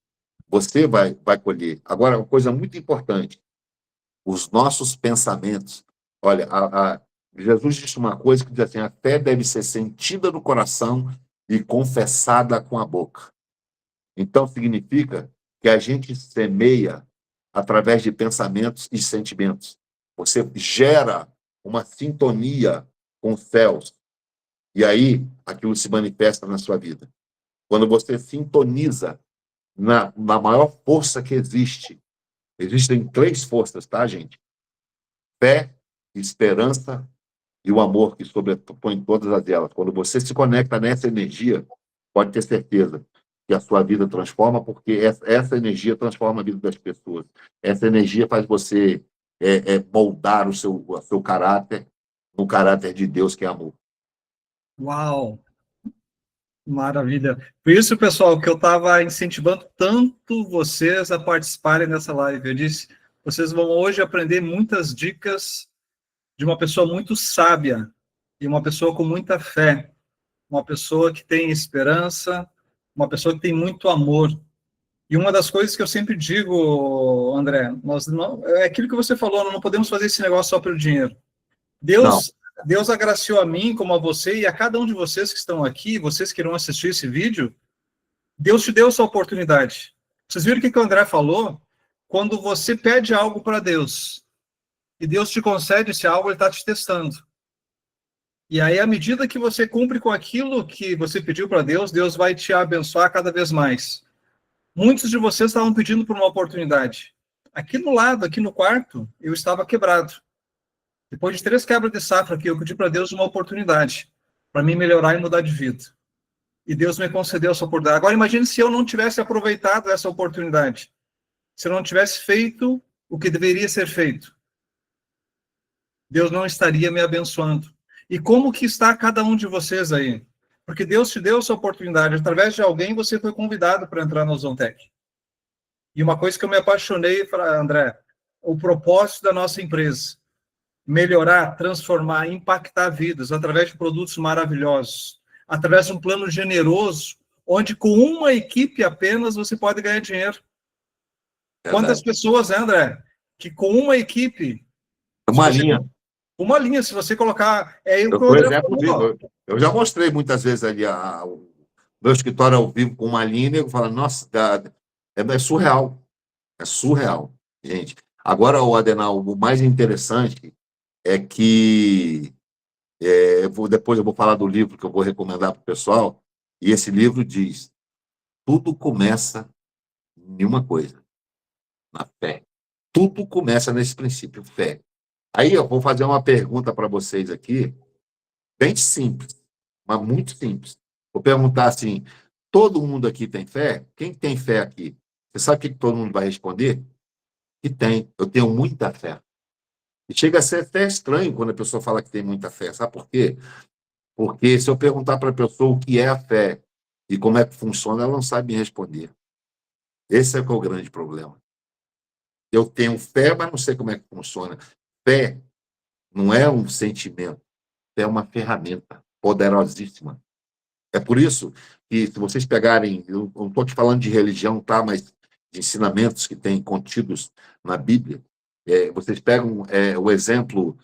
você vai colher. Agora, uma coisa muito importante, os nossos pensamentos Olha, Jesus disse uma coisa que diz assim: a fé deve ser sentida no coração e confessada com a boca. Então, significa que a gente semeia através de pensamentos e sentimentos. Você gera uma sintonia com os céus, e aí aquilo se manifesta na sua vida. Quando você sintoniza na maior força que existe, existem três forças, tá, gente? Fé, esperança e o amor que sobrepõe todas as delas. Quando você se conecta nessa energia, pode ter certeza que a sua vida transforma, porque essa energia transforma a vida das pessoas. Essa energia faz você moldar o seu caráter no caráter de Deus, que é amor. Uau! Maravilha. Por isso, pessoal, que eu estava incentivando tanto vocês a participarem dessa live. Eu disse, vocês vão hoje aprender muitas dicas de uma pessoa muito sábia e uma pessoa com muita fé, uma pessoa que tem esperança, uma pessoa que tem muito amor. E uma das coisas que eu sempre digo, André, nós não, é aquilo que você falou, nós não podemos fazer esse negócio só pelo dinheiro. Não, Deus agraciou a mim, como a você, e a cada um de vocês que estão aqui, vocês que irão assistir esse vídeo, Deus te deu essa oportunidade. Vocês viram o que o André falou? Quando você pede algo para Deus, e Deus te concede esse algo, Ele está te testando. E aí, à medida que você cumpre com aquilo que você pediu para Deus, Deus vai te abençoar cada vez mais. Muitos de vocês estavam pedindo por uma oportunidade. Aqui no lado, aqui no quarto, eu estava quebrado. Depois de 3 quebras de safra aqui, eu pedi para Deus uma oportunidade para mim melhorar e mudar de vida. E Deus me concedeu essa oportunidade. Agora, imagine se eu não tivesse aproveitado essa oportunidade. Se eu não tivesse feito o que deveria ser feito. Deus não estaria me abençoando. E como que está cada um de vocês aí? Porque Deus te deu essa oportunidade. Através de alguém, você foi convidado para entrar na Ozontec. E uma coisa que eu me apaixonei, André, o propósito da nossa empresa. Melhorar, transformar, impactar vidas através de produtos maravilhosos, através de um plano generoso, onde com uma equipe apenas você pode ganhar dinheiro. Quantas verdade. pessoas, André, que com uma equipe, se Uma você linha. uma linha, se você colocar, é o Eu que o sou André exemplo vivo. falou. Eu já mostrei muitas vezes ali o meu escritório ao vivo com uma linha, e eu falo, nossa, é surreal. É surreal, gente. Agora, o Adenal, o mais interessante é que depois eu vou falar do livro que eu vou recomendar para o pessoal, e esse livro diz: tudo começa em uma coisa, na fé. Tudo começa nesse princípio, fé. Aí eu vou fazer uma pergunta para vocês aqui, bem simples, mas muito simples. Vou perguntar assim: todo mundo aqui tem fé? Quem tem fé aqui? Você sabe o que todo mundo vai responder? Que tem. Eu tenho muita fé. E chega a ser até estranho quando a pessoa fala que tem muita fé. Sabe por quê? Porque se eu perguntar para a pessoa o que é a fé e como é que funciona, ela não sabe me responder. Esse é que é o grande problema. Eu tenho fé, mas não sei como é que funciona. Fé não é um sentimento, é uma ferramenta poderosíssima. É por isso que, se vocês pegarem, eu não estou aqui falando de religião, tá? Mas de ensinamentos que tem contidos na Bíblia, vocês pegam o exemplo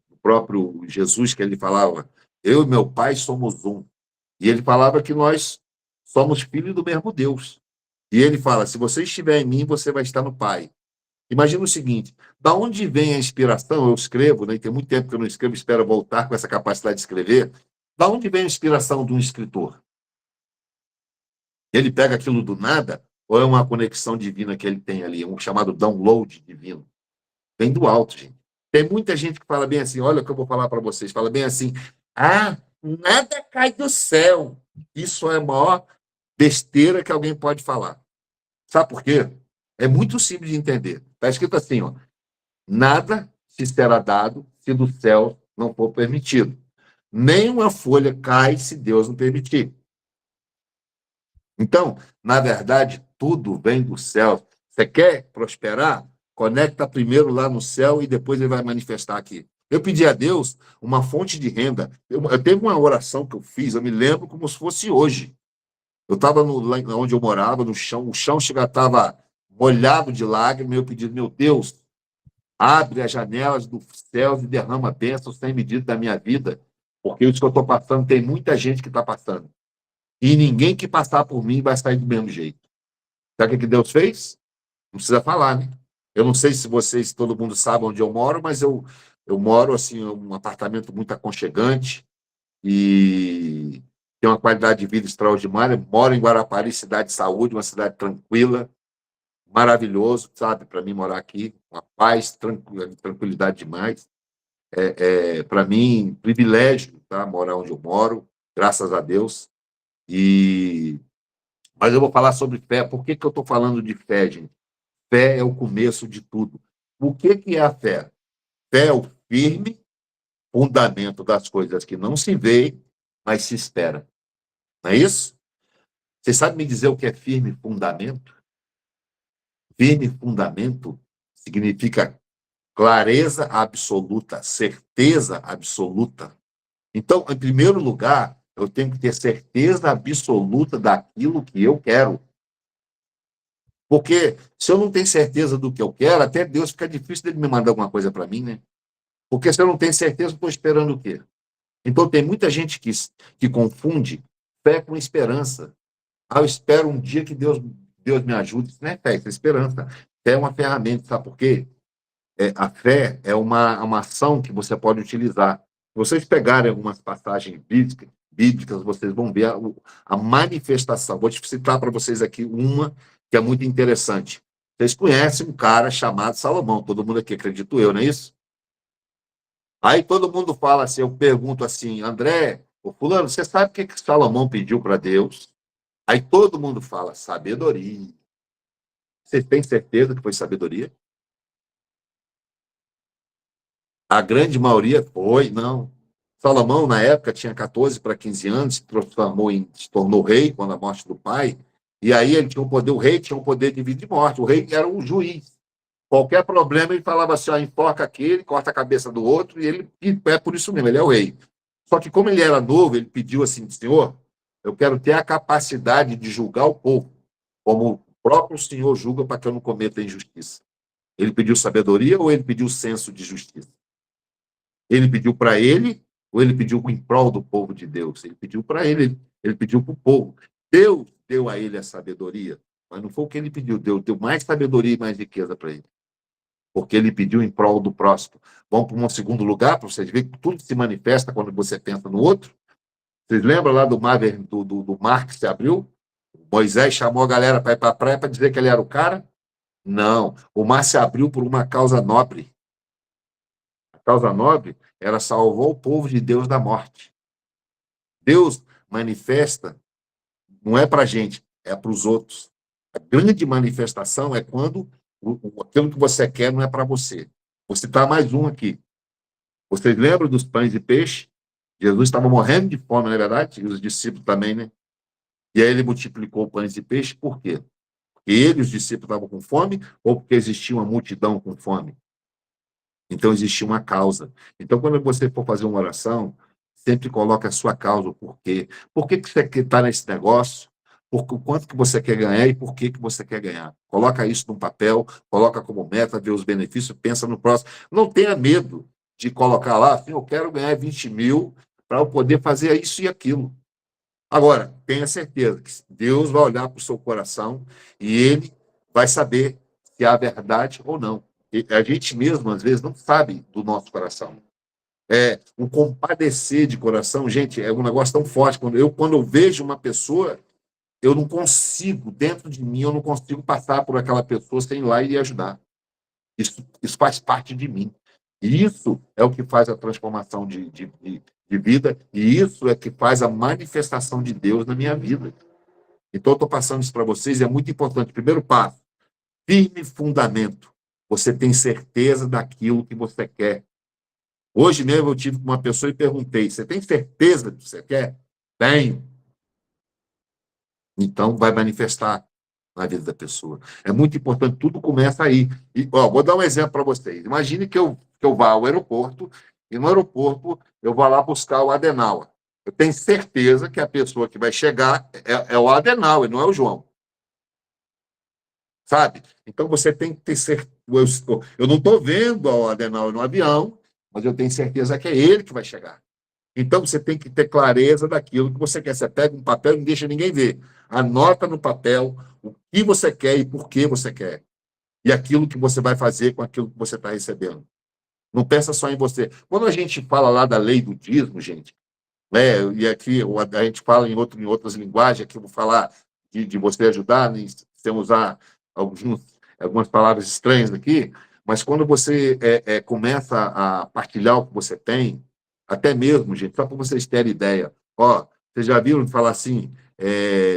do próprio Jesus, que ele falava: eu e meu pai somos um. E ele falava que nós somos filhos do mesmo Deus. E ele fala: se você estiver em mim, você vai estar no Pai. Imagina o seguinte: da onde vem a inspiração? Eu escrevo, né? Tem muito tempo que eu não escrevo, espero voltar com essa capacidade de escrever. Da onde vem a inspiração de um escritor? Ele pega aquilo do nada ou é uma conexão divina que ele tem ali, um chamado download divino? Vem do alto, gente. Tem muita gente que fala bem assim, olha o que eu vou falar para vocês, fala bem assim: ah, nada cai do céu. Isso é a maior besteira que alguém pode falar. Sabe por quê? É muito simples de entender. Está escrito assim, ó: nada se será dado se do céu não for permitido. Nem uma folha cai se Deus não permitir. Então, na verdade, tudo vem do céu. Você quer prosperar? Conecta primeiro lá no céu e depois ele vai manifestar aqui. Eu pedi a Deus uma fonte de renda. Eu teve uma oração que eu fiz, eu me lembro como se fosse hoje. Eu estava lá onde eu morava, no chão, o chão estava molhado de lágrimas, e eu pedi: meu Deus, Abre as janelas dos céus e derrama bênçãos sem medida da minha vida, porque isso que eu estou passando, tem muita gente que está passando. E ninguém que passar por mim vai sair do mesmo jeito. Sabe o que Deus fez? Não precisa falar, né? Eu não sei se vocês, todo mundo sabe onde eu moro, mas eu moro, assim, em um apartamento muito aconchegante e tem uma qualidade de vida extraordinária. Moro em Guarapari, cidade de saúde, uma cidade tranquila, maravilhoso, sabe? Para mim morar aqui, uma paz, tranquilidade demais. Para mim, privilégio, tá? Morar onde eu moro, graças a Deus. Mas eu vou falar sobre fé. Por que eu estou falando de fé, gente? Fé é o começo de tudo. O que é a fé? Fé é o firme fundamento das coisas que não se vê, mas se espera. Não é isso? Você sabe me dizer o que é firme fundamento? Firme fundamento significa clareza absoluta, certeza absoluta. Então, em primeiro lugar, eu tenho que ter certeza absoluta daquilo que eu quero. Porque se eu não tenho certeza do que eu quero, até Deus fica difícil dele me mandar alguma coisa para mim, né? Porque se eu não tenho certeza, eu estou esperando o quê? Então, tem muita gente que confunde fé com esperança. Ah, eu espero um dia que Deus me ajude. Isso não é fé, isso é esperança. Fé é uma ferramenta, sabe por quê? A fé é uma ação que você pode utilizar. Se vocês pegarem algumas passagens bíblicas, vocês vão ver a manifestação. Vou citar para vocês aqui uma que é muito interessante. Vocês conhecem um cara chamado Salomão, todo mundo aqui, acredito eu, não é isso? Aí todo mundo fala assim, eu pergunto assim, André, ô fulano, você sabe o que Salomão pediu para Deus? Aí todo mundo fala, sabedoria. Você tem certeza que foi sabedoria? A grande maioria foi, não. Salomão, na época, tinha 14 para 15 anos, se tornou rei quando a morte do pai, e aí ele tinha o poder, o rei tinha o poder de vida e morte, o rei era um juiz. Qualquer problema, ele falava assim, ó, enforca aquele, corta a cabeça do outro, e é por isso mesmo, ele é o rei. Só que como ele era novo, ele pediu assim, Senhor, eu quero ter a capacidade de julgar o povo, como o próprio Senhor julga para que eu não cometa injustiça. Ele pediu sabedoria ou ele pediu senso de justiça? Ele pediu para ele ou ele pediu em prol do povo de Deus? Ele pediu para ele pediu para o povo. Deus deu a ele a sabedoria, mas não foi o que ele pediu, Deus deu mais sabedoria e mais riqueza para ele, porque ele pediu em prol do próximo. Vamos para um segundo lugar, para vocês verem que tudo se manifesta quando você pensa no outro. Vocês lembram lá do mar que se abriu? Moisés chamou a galera para ir para a praia para dizer que ele era o cara? Não, o mar se abriu por uma causa nobre. A causa nobre era salvar o povo de Deus da morte. Deus manifesta, não é para a gente, é para os outros. A grande manifestação é quando aquilo que você quer não é para você. Vou citar mais um aqui. Vocês lembram dos pães e peixe? Jesus estava morrendo de fome, não é verdade? E os discípulos também, né? E aí ele multiplicou pães e peixe, por quê? Porque ele, os discípulos, estavam com fome ou porque existia uma multidão com fome? Então, existia uma causa. Então, quando você for fazer uma oração, sempre coloque a sua causa, o porquê. Por que você está nesse negócio? Por quanto que você quer ganhar e por que você quer ganhar. Coloca isso num papel, coloca como meta, vê os benefícios, pensa no próximo. Não tenha medo de colocar lá, assim, eu quero ganhar 20 mil para eu poder fazer isso e aquilo. Agora, tenha certeza que Deus vai olhar para o seu coração e ele vai saber se há verdade ou não. E a gente mesmo, às vezes, não sabe do nosso coração. O compadecer de coração, gente, é um negócio tão forte. Quando eu vejo uma pessoa, eu não consigo, dentro de mim, eu não consigo passar por aquela pessoa sem ir lá e ajudar. Isso faz parte de mim. E isso é o que faz a transformação de vida, e isso é que faz a manifestação de Deus na minha vida. Então, eu estou passando isso para vocês, é muito importante. Primeiro passo, firme fundamento. Você tem certeza daquilo que você quer. Hoje mesmo eu tive com uma pessoa e perguntei, você tem certeza do que você quer? Tenho. Então, vai manifestar na vida da pessoa. É muito importante, tudo começa aí. E, vou dar um exemplo para vocês. Imagine que eu vá ao aeroporto, e no aeroporto eu vou lá buscar o Adenauer. Eu tenho certeza que a pessoa que vai chegar é o Adenauer, não é o João. Sabe? Então, você tem que ter eu não estou vendo o Adenauer no avião, mas eu tenho certeza que é ele que vai chegar. Então, você tem que ter clareza daquilo que você quer. Você pega um papel e não deixa ninguém ver. Anota no papel o que você quer e por que você quer. E aquilo que você vai fazer com aquilo que você está recebendo. Não pensa só em você. Quando a gente fala lá da lei do dízimo, gente, né, e aqui a gente fala em outras linguagens, aqui eu vou falar de você ajudar, né, sem usar algumas palavras estranhas aqui, mas quando você começa a partilhar o que você tem, até mesmo, gente, só para vocês terem ideia, ó, vocês já viram falar assim,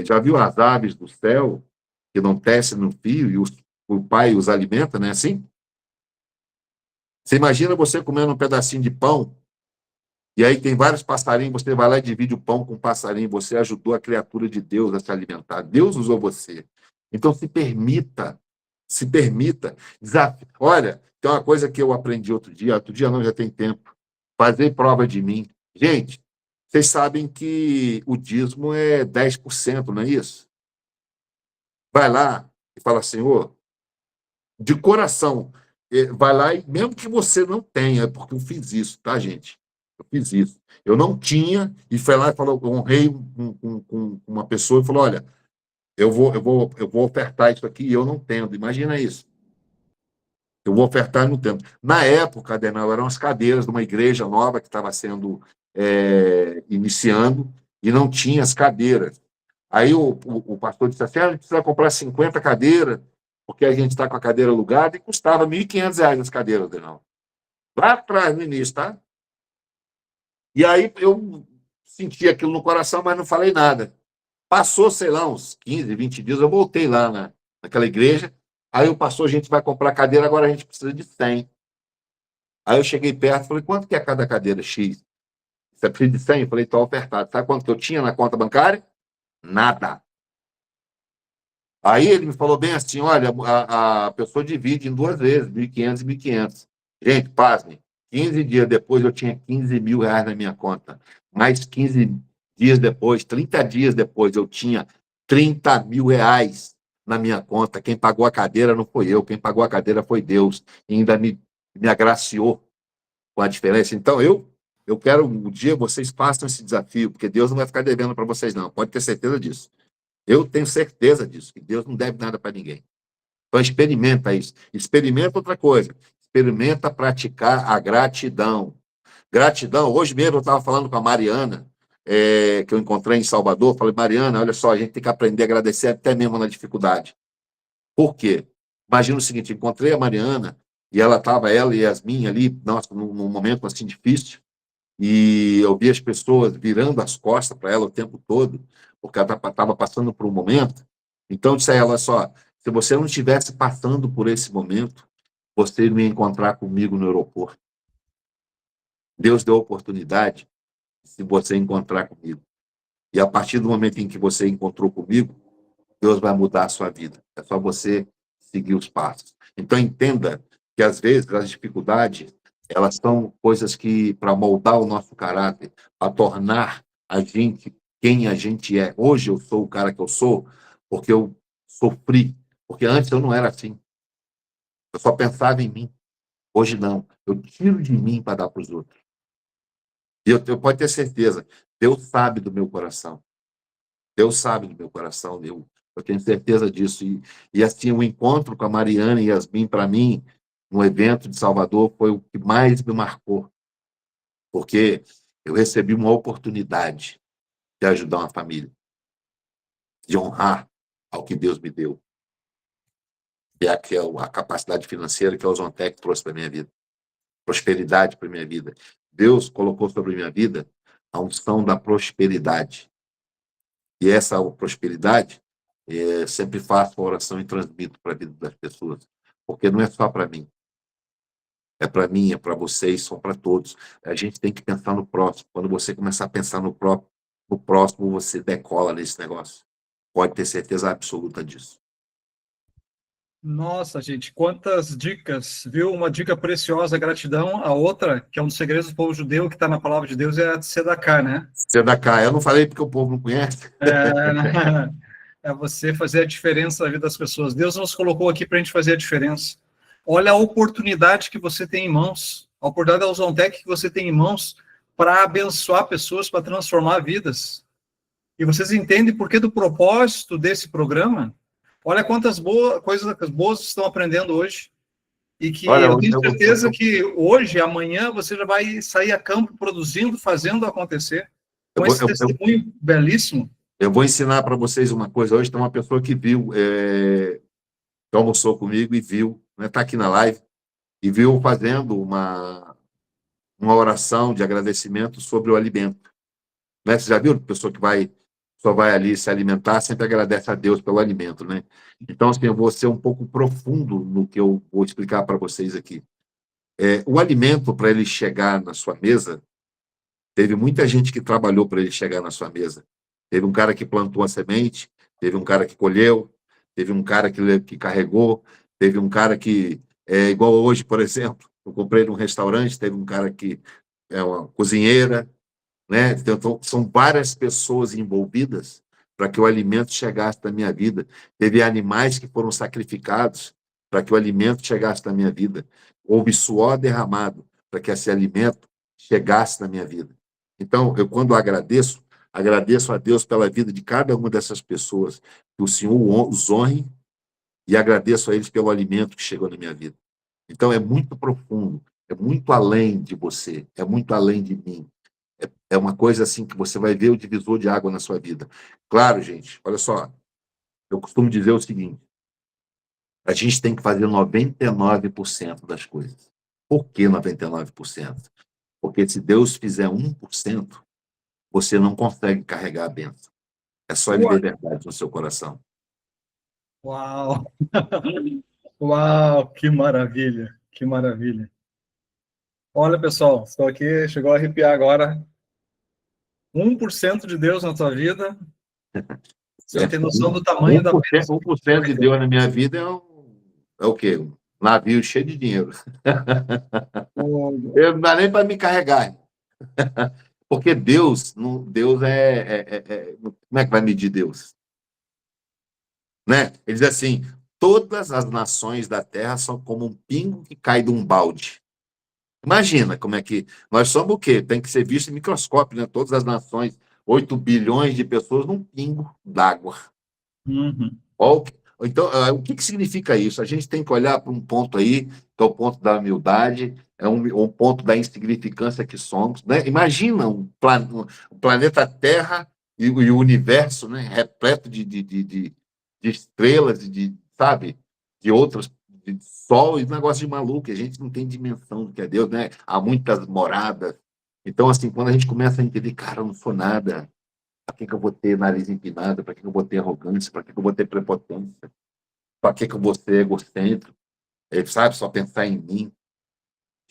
já viu as aves do céu que não tecem no fio e o pai os alimenta, não é assim? Você imagina você comendo um pedacinho de pão e aí tem vários passarinhos, você vai lá e divide o pão com um passarinho, você ajudou a criatura de Deus a se alimentar. Deus usou você. Então se permita. Olha, tem uma coisa que eu aprendi outro dia não, já tem tempo, fazer prova de mim. Gente, vocês sabem que o dízimo é 10%, não é isso? Vai lá e fala, Senhor, de coração, vai lá e mesmo que você não tenha, porque eu fiz isso, tá, gente? Eu fiz isso. Eu não tinha, e foi lá e falou, eu honrei com uma pessoa e falou: olha, eu vou ofertar isso aqui e eu não tendo. Imagina isso. Eu vou ofertar e não tendo. Na época, Adenal, eram as cadeiras de uma igreja nova que estava sendo iniciando e não tinha as cadeiras. Aí o pastor disse assim: a gente precisa comprar 50 cadeiras, porque a gente está com a cadeira alugada, e custava R$ 1.500 as cadeiras, Adenal. Lá atrás, no início, tá? E aí eu senti aquilo no coração, mas não falei nada. Passou, sei lá, uns 15, 20 dias, eu voltei lá naquela igreja. Aí o pastor, a gente vai comprar cadeira, agora a gente precisa de 100. Aí eu cheguei perto e falei: quanto que é cada cadeira? X. Você precisa de 100? Eu falei: estou ofertado. Sabe quanto que eu tinha na conta bancária? Nada. Aí ele me falou bem assim: olha, a pessoa divide em 2 vezes, 1.500 e 1.500. Gente, pasme, 15 dias depois eu tinha R$ 15.000 na minha conta. Mais 15 dias depois, 30 dias depois, eu tinha R$ 30.000 na minha conta. Quem pagou a cadeira não foi eu, quem pagou a cadeira foi Deus. E ainda me agraciou com a diferença. Então, eu quero um dia vocês façam esse desafio, porque Deus não vai ficar devendo para vocês, não. Pode ter certeza disso. Eu tenho certeza disso, que Deus não deve nada para ninguém. Então, experimenta isso. Experimenta outra coisa. Experimenta praticar a gratidão. Gratidão. Hoje mesmo eu estava falando com a Mariana, que eu encontrei em Salvador. Falei: Mariana, olha só, a gente tem que aprender a agradecer até mesmo na dificuldade. Por quê? Imagina o seguinte: encontrei a Mariana e ela e Yasmin ali, nossa, num momento assim difícil, e eu vi as pessoas virando as costas para ela o tempo todo, porque ela estava passando por um momento. Então, eu disse a ela: só, se você não estivesse passando por esse momento, você não ia encontrar comigo no aeroporto. Deus deu a oportunidade de você encontrar comigo. E a partir do momento em que você encontrou comigo, Deus vai mudar a sua vida. É só você seguir os passos. Então, entenda que, às vezes, as dificuldades, elas são coisas que, para moldar o nosso caráter, para tornar a gente quem a gente é. Hoje eu sou o cara que eu sou porque eu sofri. Porque antes eu não era assim. Eu só pensava em mim. Hoje não. Eu tiro de mim para dar para os outros. E eu pode ter certeza, Deus sabe do meu coração. Deus sabe do meu coração. Eu tenho certeza disso. E assim, o encontro com a Mariana e Yasmin, para mim, no evento de Salvador, foi o que mais me marcou. Porque eu recebi uma oportunidade de ajudar uma família, de honrar ao que Deus me deu. E a capacidade financeira que a Ozontec trouxe para a minha vida. Prosperidade para a minha vida. Deus colocou sobre a minha vida a unção da prosperidade. E essa prosperidade, sempre faço a oração e transmito para a vida das pessoas. Porque não é só para mim. É para mim, é para vocês, são para todos. A gente tem que pensar no próximo. Quando você começar a pensar no próximo, você decola nesse negócio. Pode ter certeza absoluta disso. Nossa, gente, quantas dicas, viu? Uma dica preciosa, gratidão. A outra, que é um dos segredos do povo judeu, que está na palavra de Deus, é a tzedakah, né? Tzedakah, eu não falei porque o povo não conhece. É você fazer a diferença na vida das pessoas. Deus nos colocou aqui para a gente fazer a diferença. Olha a oportunidade que você tem em mãos, a oportunidade da Ozontec que você tem em mãos para abençoar pessoas, para transformar vidas. E vocês entendem por que do propósito desse programa? Olha quantas coisas boas estão aprendendo hoje. E que Olha, eu tenho certeza que hoje, amanhã, você já vai sair a campo produzindo, fazendo acontecer. eu Com vou, esse testemunho belíssimo. eu vou ensinar para vocês uma coisa. Hoje tem uma pessoa que viu, que almoçou comigo e viu, né, está aqui na live, e viu fazendo uma oração de agradecimento sobre o alimento. Né? Você já viu? A pessoa que só vai ali se alimentar, sempre agradece a Deus pelo alimento, né? Então, assim, eu vou ser um pouco profundo no que eu vou explicar para vocês aqui. O alimento, para ele chegar na sua mesa, teve muita gente que trabalhou para ele chegar na sua mesa. Teve um cara que plantou a semente, teve um cara que colheu, teve um cara que carregou, teve um cara que, igual hoje, por exemplo, eu comprei num restaurante, teve um cara que é uma cozinheira, né? Então, são várias pessoas envolvidas para que o alimento chegasse na minha vida. Teve animais que foram sacrificados para que o alimento chegasse na minha vida. Houve suor derramado para que esse alimento chegasse na minha vida. Então, eu, quando agradeço, agradeço a Deus pela vida de cada uma dessas pessoas, que o Senhor os honre, e agradeço a eles pelo alimento que chegou na minha vida. Então, é muito profundo, é muito além de você, é muito além de mim. É uma coisa assim que você vai ver o divisor de água na sua vida. Claro, gente, olha só, eu costumo dizer o seguinte: a gente tem que fazer 99% das coisas. Por que 99%? Porque se Deus fizer 1%, você não consegue carregar a bênção. É só ele ver verdade no seu coração. Uau! Uau, que maravilha, que maravilha. Olha, pessoal, estou aqui, chegou a arrepiar agora. 1% de Deus na tua vida, você É, não tem noção do tamanho da bênção. 1% de Deus na minha vida é o quê? Um navio cheio de dinheiro. Eu não dá nem para me carregar. Porque Deus, não, Deus como é que vai medir Deus? Né? Ele diz assim: todas as nações da terra são como um pingo que cai de um balde. Imagina como é que nós somos o quê? Tem que ser visto em microscópio, né? Todas as nações, 8 bilhões de pessoas num pingo d'água. Uhum. Então, o que significa isso? A gente tem que olhar para um ponto aí, que é o ponto da humildade, é um ponto da insignificância que somos. Né? Imagina um planeta Terra e o universo, né? Repleto de estrelas, sabe? De outras, de sol, e negócio de maluco. A gente não tem dimensão do que é Deus, né? Há muitas moradas. Então, assim, quando a gente começa a entender, cara, eu não sou nada. Para que eu vou ter nariz empinado? Para que eu vou ter arrogância? Para que eu vou ter prepotência? Para que eu vou ser egocêntrico? Ele sabe só pensar em mim.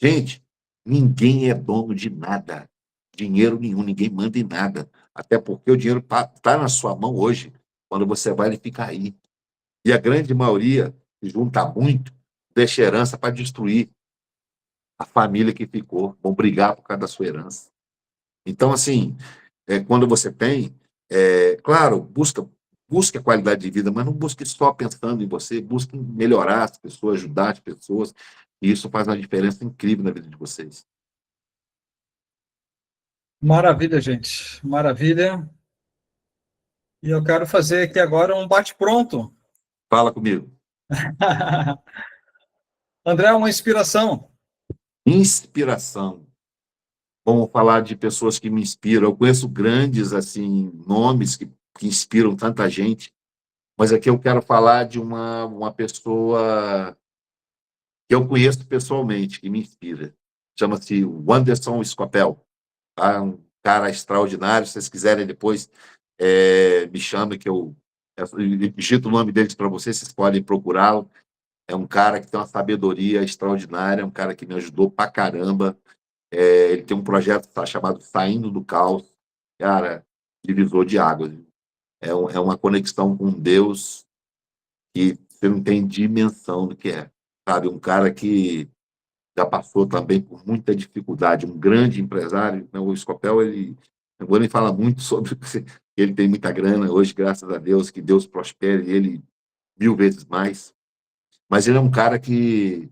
Gente, ninguém é dono de nada. Dinheiro nenhum, ninguém manda em nada. Até porque o dinheiro está na sua mão hoje. Quando você vai, ele fica aí. E a grande maioria, se junta muito, deixa herança para destruir a família que ficou. Vão brigar por causa da sua herança. Então, assim, quando você tem, claro, busque a qualidade de vida, mas não busque só pensando em você, busque melhorar as pessoas, ajudar as pessoas, e isso faz uma diferença incrível na vida de vocês. Maravilha, gente, maravilha. E eu quero fazer aqui agora um bate-pronto. Fala comigo. André, uma inspiração. Inspiração. Vamos falar de pessoas que me inspiram. Eu conheço grandes assim nomes que inspiram tanta gente, mas aqui eu quero falar de uma pessoa que eu conheço pessoalmente, que me inspira. Chama-se Wanderson Scopel. Tá? Um cara extraordinário. Se vocês quiserem depois, me chame que eu digito o nome deles para vocês, vocês podem procurá-lo. É um cara que tem uma sabedoria extraordinária, é um cara que me ajudou pra caramba. Ele tem um projeto chamado Saindo do Caos. Cara, divisor de águas. É uma conexão com Deus que você não tem dimensão do que é. Sabe, um cara que já passou também por muita dificuldade, um grande empresário, né? O Scopel, ele, eu vou nem falar muito sobre ele tem muita grana hoje, graças a Deus, que Deus prospere ele 1000 vezes mais, mas ele é um cara que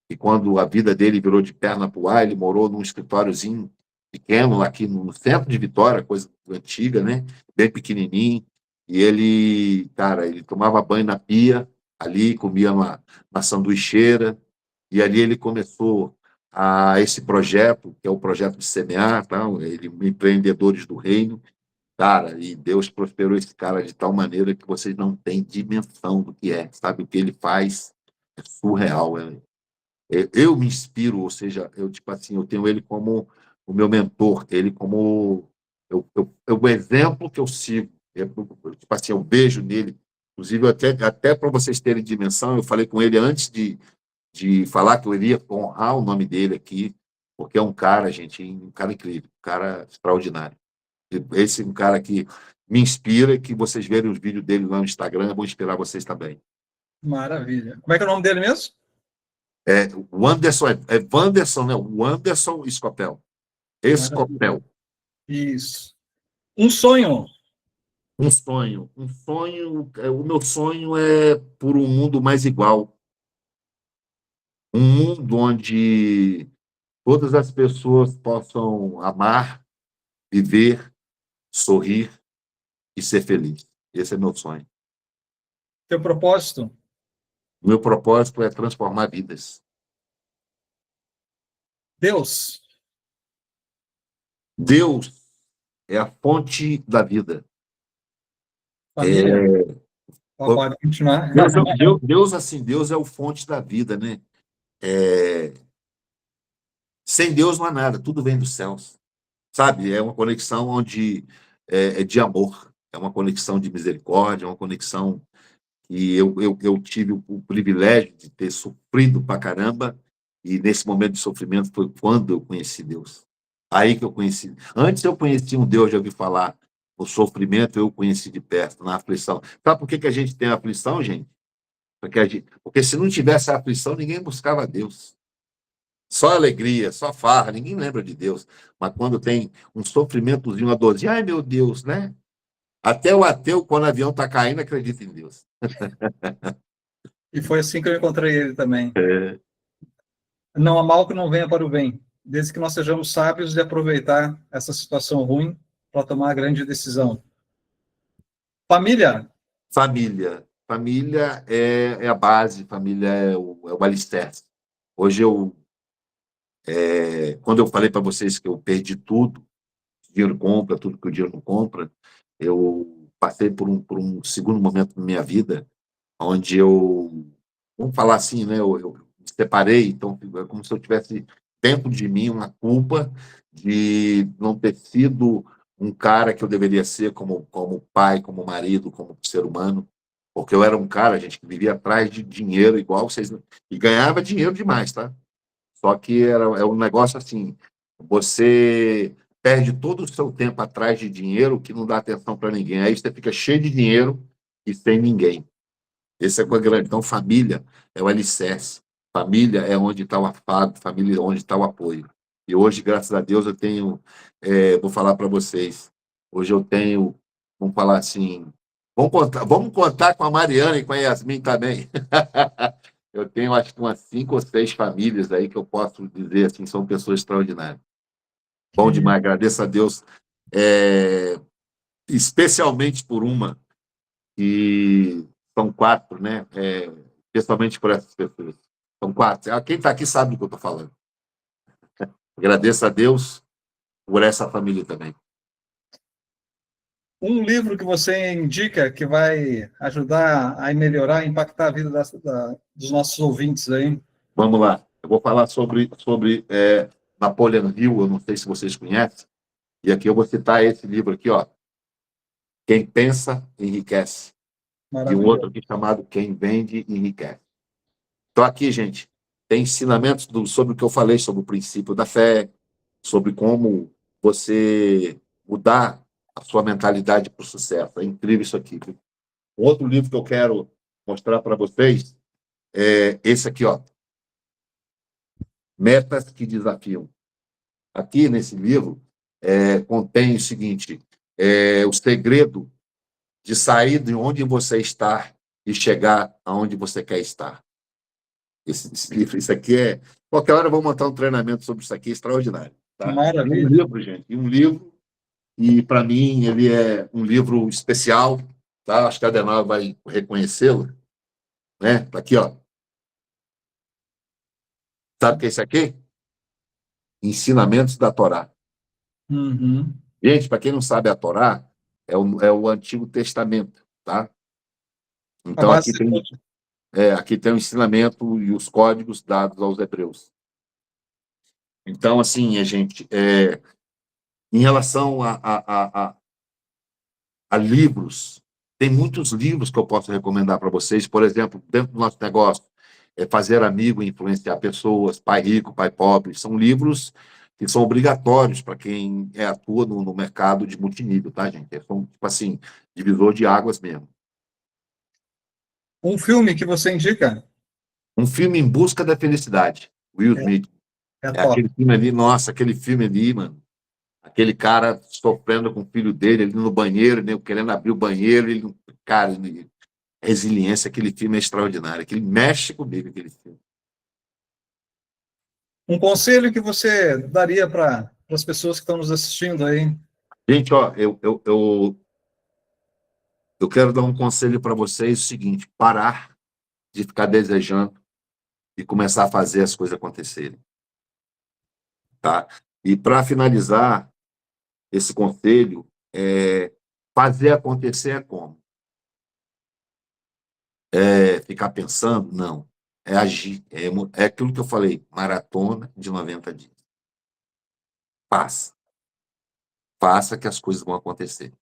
E quando a vida dele virou de perna para o ar, ele morou num escritóriozinho pequeno, aqui no centro de Vitória, coisa antiga, né? Bem pequenininho. E ele, cara, ele tomava banho na pia, ali, comia uma sanduicheira, e ali ele começou esse projeto, que é o projeto de semear, tá? Ele, empreendedores do reino, cara, e Deus prosperou esse cara de tal maneira que vocês não têm dimensão do que é, sabe? O que ele faz é surreal, eu me inspiro, ou seja, eu tipo assim, eu tenho ele como o meu mentor, ele como o exemplo que eu sigo, tipo assim, eu vejo nele, inclusive até para vocês terem dimensão, eu falei com ele antes de falar que eu iria honrar o nome dele aqui, porque é um cara, gente, um cara incrível, um cara extraordinário. Esse é um cara que me inspira e que vocês verem os vídeos dele lá no Instagram, vão inspirar vocês também. Maravilha. Como é que é o nome dele mesmo? O Anderson é Wanderson, né? O Anderson Escopel. Maravilha. Escopel. Isso. Um sonho. O meu sonho é por um mundo mais igual, um mundo onde todas as pessoas possam amar, viver, sorrir e ser feliz. Esse é meu sonho. Teu propósito. O meu propósito é transformar vidas. Deus. Deus é a fonte da vida. Família. É, Pode continuar. Deus é o fonte da vida, né? É, sem Deus não há nada, tudo vem dos céus. Sabe? É uma conexão onde é de amor, é uma conexão de misericórdia, é uma conexão que eu tive o privilégio de ter sofrido pra caramba, e nesse momento de sofrimento foi quando eu conheci Deus. Aí que eu conheci. Antes eu conheci um Deus, já ouvi falar. O sofrimento eu conheci de perto, na aflição. Sabe por que a gente tem aflição, gente? Porque se não tivesse a aflição, ninguém buscava Deus. Só alegria, só farra, ninguém lembra de Deus. Mas quando tem um sofrimentozinho, uma dorzinha, ai meu Deus, né? Até o ateu, quando o avião está caindo, acredita em Deus. E foi assim que eu encontrei ele também. É. Não há mal que não venha para o bem, desde que nós sejamos sábios de aproveitar essa situação ruim para tomar a grande decisão. Família. Família. Família é a base, família é o alicerce. Hoje quando eu falei para vocês que eu perdi tudo, o dinheiro compra, tudo que o dinheiro não compra, eu passei por um segundo momento na minha vida, onde vamos falar assim, né? Eu me separei, então é como se eu tivesse dentro de mim uma culpa de não ter sido um cara que eu deveria ser como pai, como marido, como ser humano, porque eu era um cara, gente, que vivia atrás de dinheiro igual vocês, e ganhava dinheiro demais, tá? Só que é um negócio assim, você perde todo o seu tempo atrás de dinheiro que não dá atenção para ninguém. Aí você fica cheio de dinheiro e sem ninguém. Esse é o grande. Então, família é o alicerce. Família é onde está o afago, família é onde está o apoio. E hoje, graças a Deus, eu tenho, vou falar para vocês, hoje eu tenho, vamos falar assim, vamos contar com a Mariana e com a Yasmin também. Eu tenho, acho que umas 5 ou 6 famílias aí que eu posso dizer assim, são pessoas extraordinárias. Bom demais, agradeço a Deus, é, especialmente por uma, e são 4, né? Especialmente por essas pessoas. São 4. Quem está aqui sabe do que eu estou falando. Agradeço a Deus por essa família também. Um livro que você indica que vai ajudar a melhorar, impactar a vida dos nossos ouvintes aí. Vamos lá. Eu vou falar sobre Napoleon Hill, eu não sei se vocês conhecem, e aqui eu vou citar esse livro aqui, ó. Quem pensa, enriquece. E um outro Maravilhoso. aqui chamado Quem vende, enriquece. Então aqui, gente, tem ensinamentos sobre o que eu falei, sobre o princípio da fé, sobre como você mudar a sua mentalidade para o sucesso. É incrível isso aqui. Um outro livro que eu quero mostrar para vocês é esse aqui, ó. Metas que desafiam. Aqui nesse livro contém o seguinte: o segredo de sair de onde você está e chegar aonde você quer estar. esse livro. Isso aqui é... Qualquer hora eu vou montar um treinamento sobre isso aqui, extraordinário. Tá? Maravilha. Um livro, gente, um livro, e para mim ele é um livro especial, tá? Acho que a Adenauer vai reconhecê-lo, né? Tá aqui, ó. Sabe o que é isso aqui? Ensinamentos da Torá. Uhum. Gente, para quem não sabe, a Torá é o Antigo Testamento, tá? A Então, base de tudo. aqui tem o ensinamento e os códigos dados aos hebreus. Então, assim, gente, em relação a livros, tem muitos livros que eu posso recomendar para vocês. Por exemplo, dentro do nosso negócio, Fazer Amigo e Influenciar Pessoas, Pai Rico, Pai Pobre, são livros que são obrigatórios para quem atua no mercado de multinível, tá, gente? São, tipo assim, divisor de águas mesmo. Um filme que você indica? Um filme Em Busca da Felicidade, Will Smith. É top. Aquele filme ali, nossa, aquele filme ali, mano. Aquele cara sofrendo com o filho dele, ele no banheiro, né, querendo abrir o banheiro, cara, resiliência, aquele filme é extraordinário, aquele mexe comigo, aquele filme. Um conselho que você daria para as pessoas que estão nos assistindo aí? Gente, ó, eu quero dar um conselho para vocês, o seguinte: parar de ficar desejando e começar a fazer as coisas acontecerem, tá? E para finalizar esse conselho, fazer acontecer é como? Ficar pensando? Não. É agir. É aquilo que eu falei, maratona de 90 dias. Faça. Faça que as coisas vão acontecer.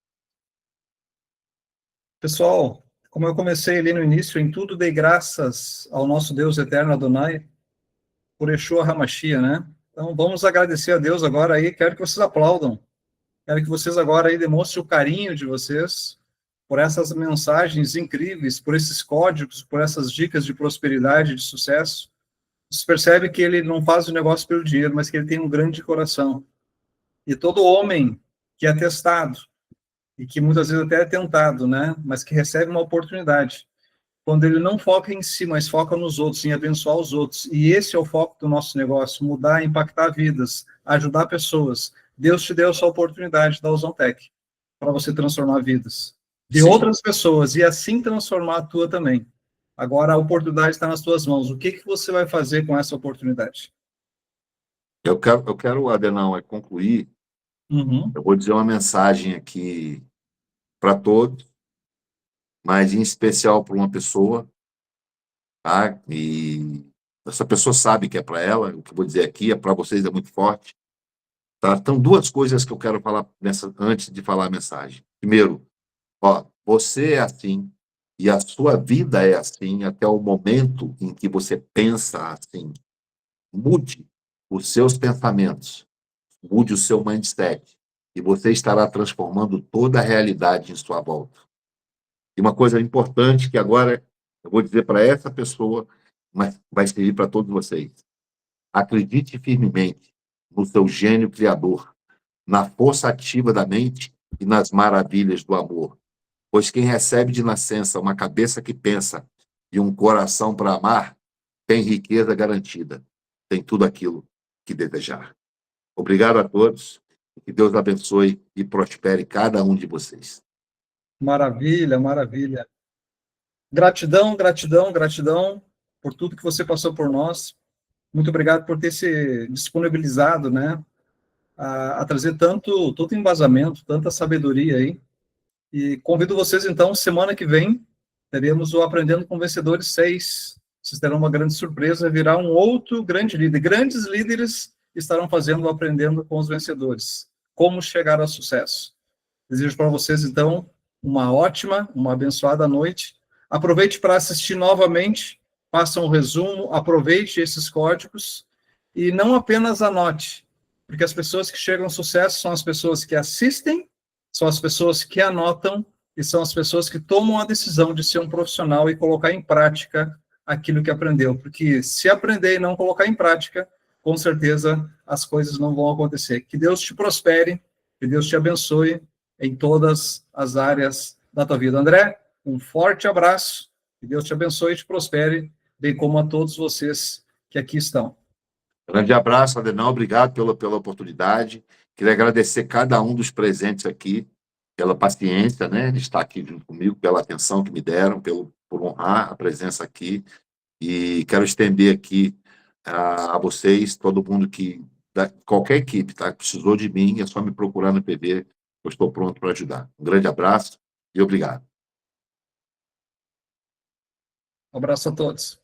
Pessoal, como eu comecei ali no início, em tudo dei graças ao nosso Deus eterno Adonai, por Yeshua HaMashiach, né? Então vamos agradecer a Deus agora aí, quero que vocês aplaudam, quero que vocês agora aí demonstrem o carinho de vocês por essas mensagens incríveis, por esses códigos, por essas dicas de prosperidade, de sucesso. Você percebe que ele não faz o negócio pelo dinheiro, mas que ele tem um grande coração. E todo homem que é testado, e que muitas vezes até é tentado, né? Mas que recebe uma oportunidade. Quando ele não foca em si, mas foca nos outros, em abençoar os outros. E esse é o foco do nosso negócio, mudar, impactar vidas, ajudar pessoas. Deus te deu essa oportunidade da Usontec para você transformar vidas de Sim. outras pessoas e assim transformar a tua também. Agora a oportunidade está nas tuas mãos. O que você vai fazer com essa oportunidade? Eu quero, Adenão, concluir. Uhum. Eu vou dizer uma mensagem aqui para todos, mas em especial para uma pessoa, tá? E essa pessoa sabe que é para ela. O que eu vou dizer aqui é para vocês, é muito forte, tá? Então, duas coisas que eu quero falar antes de falar a mensagem. Primeiro, ó, você é assim e a sua vida é assim até o momento em que você pensa assim. Mude os seus pensamentos, mude o seu mindset e você estará transformando toda a realidade em sua volta. E uma coisa importante que agora eu vou dizer para essa pessoa, mas vai servir para todos vocês. Acredite firmemente no seu gênio criador, na força ativa da mente e nas maravilhas do amor. Pois quem recebe de nascença uma cabeça que pensa e um coração para amar, tem riqueza garantida, tem tudo aquilo que desejar. Obrigado a todos, que Deus abençoe e prospere cada um de vocês. Maravilha, maravilha. Gratidão, gratidão, gratidão por tudo que você passou por nós. Muito obrigado por ter se disponibilizado, né, a trazer tanto embasamento, tanta sabedoria aí. E convido vocês, então, semana que vem, teremos o Aprendendo com Vencedores 6. Vocês terão uma grande surpresa, virá um outro grande líder. Grandes líderes estarão fazendo o Aprendendo com os Vencedores. Como chegar ao sucesso. Desejo para vocês, então, uma ótima, uma abençoada noite. Aproveite para assistir novamente, faça um resumo, aproveite esses códigos e não apenas anote, porque as pessoas que chegam ao sucesso são as pessoas que assistem, são as pessoas que anotam e são as pessoas que tomam a decisão de ser um profissional e colocar em prática aquilo que aprendeu. Porque se aprender e não colocar em prática, com certeza as coisas não vão acontecer. Que Deus te prospere, que Deus te abençoe em todas as áreas da tua vida. André, um forte abraço, que Deus te abençoe e te prospere. bem como a todos vocês que aqui estão. Grande abraço, Adenal, obrigado pela oportunidade. Queria agradecer cada um dos presentes aqui, pela paciência, né, de estar aqui junto comigo, pela atenção que me deram, por honrar a presença aqui. E quero estender aqui a vocês, todo mundo qualquer equipe, tá, que precisou de mim, é só me procurar no PV, eu estou pronto para ajudar. Um grande abraço e obrigado. Um abraço a todos.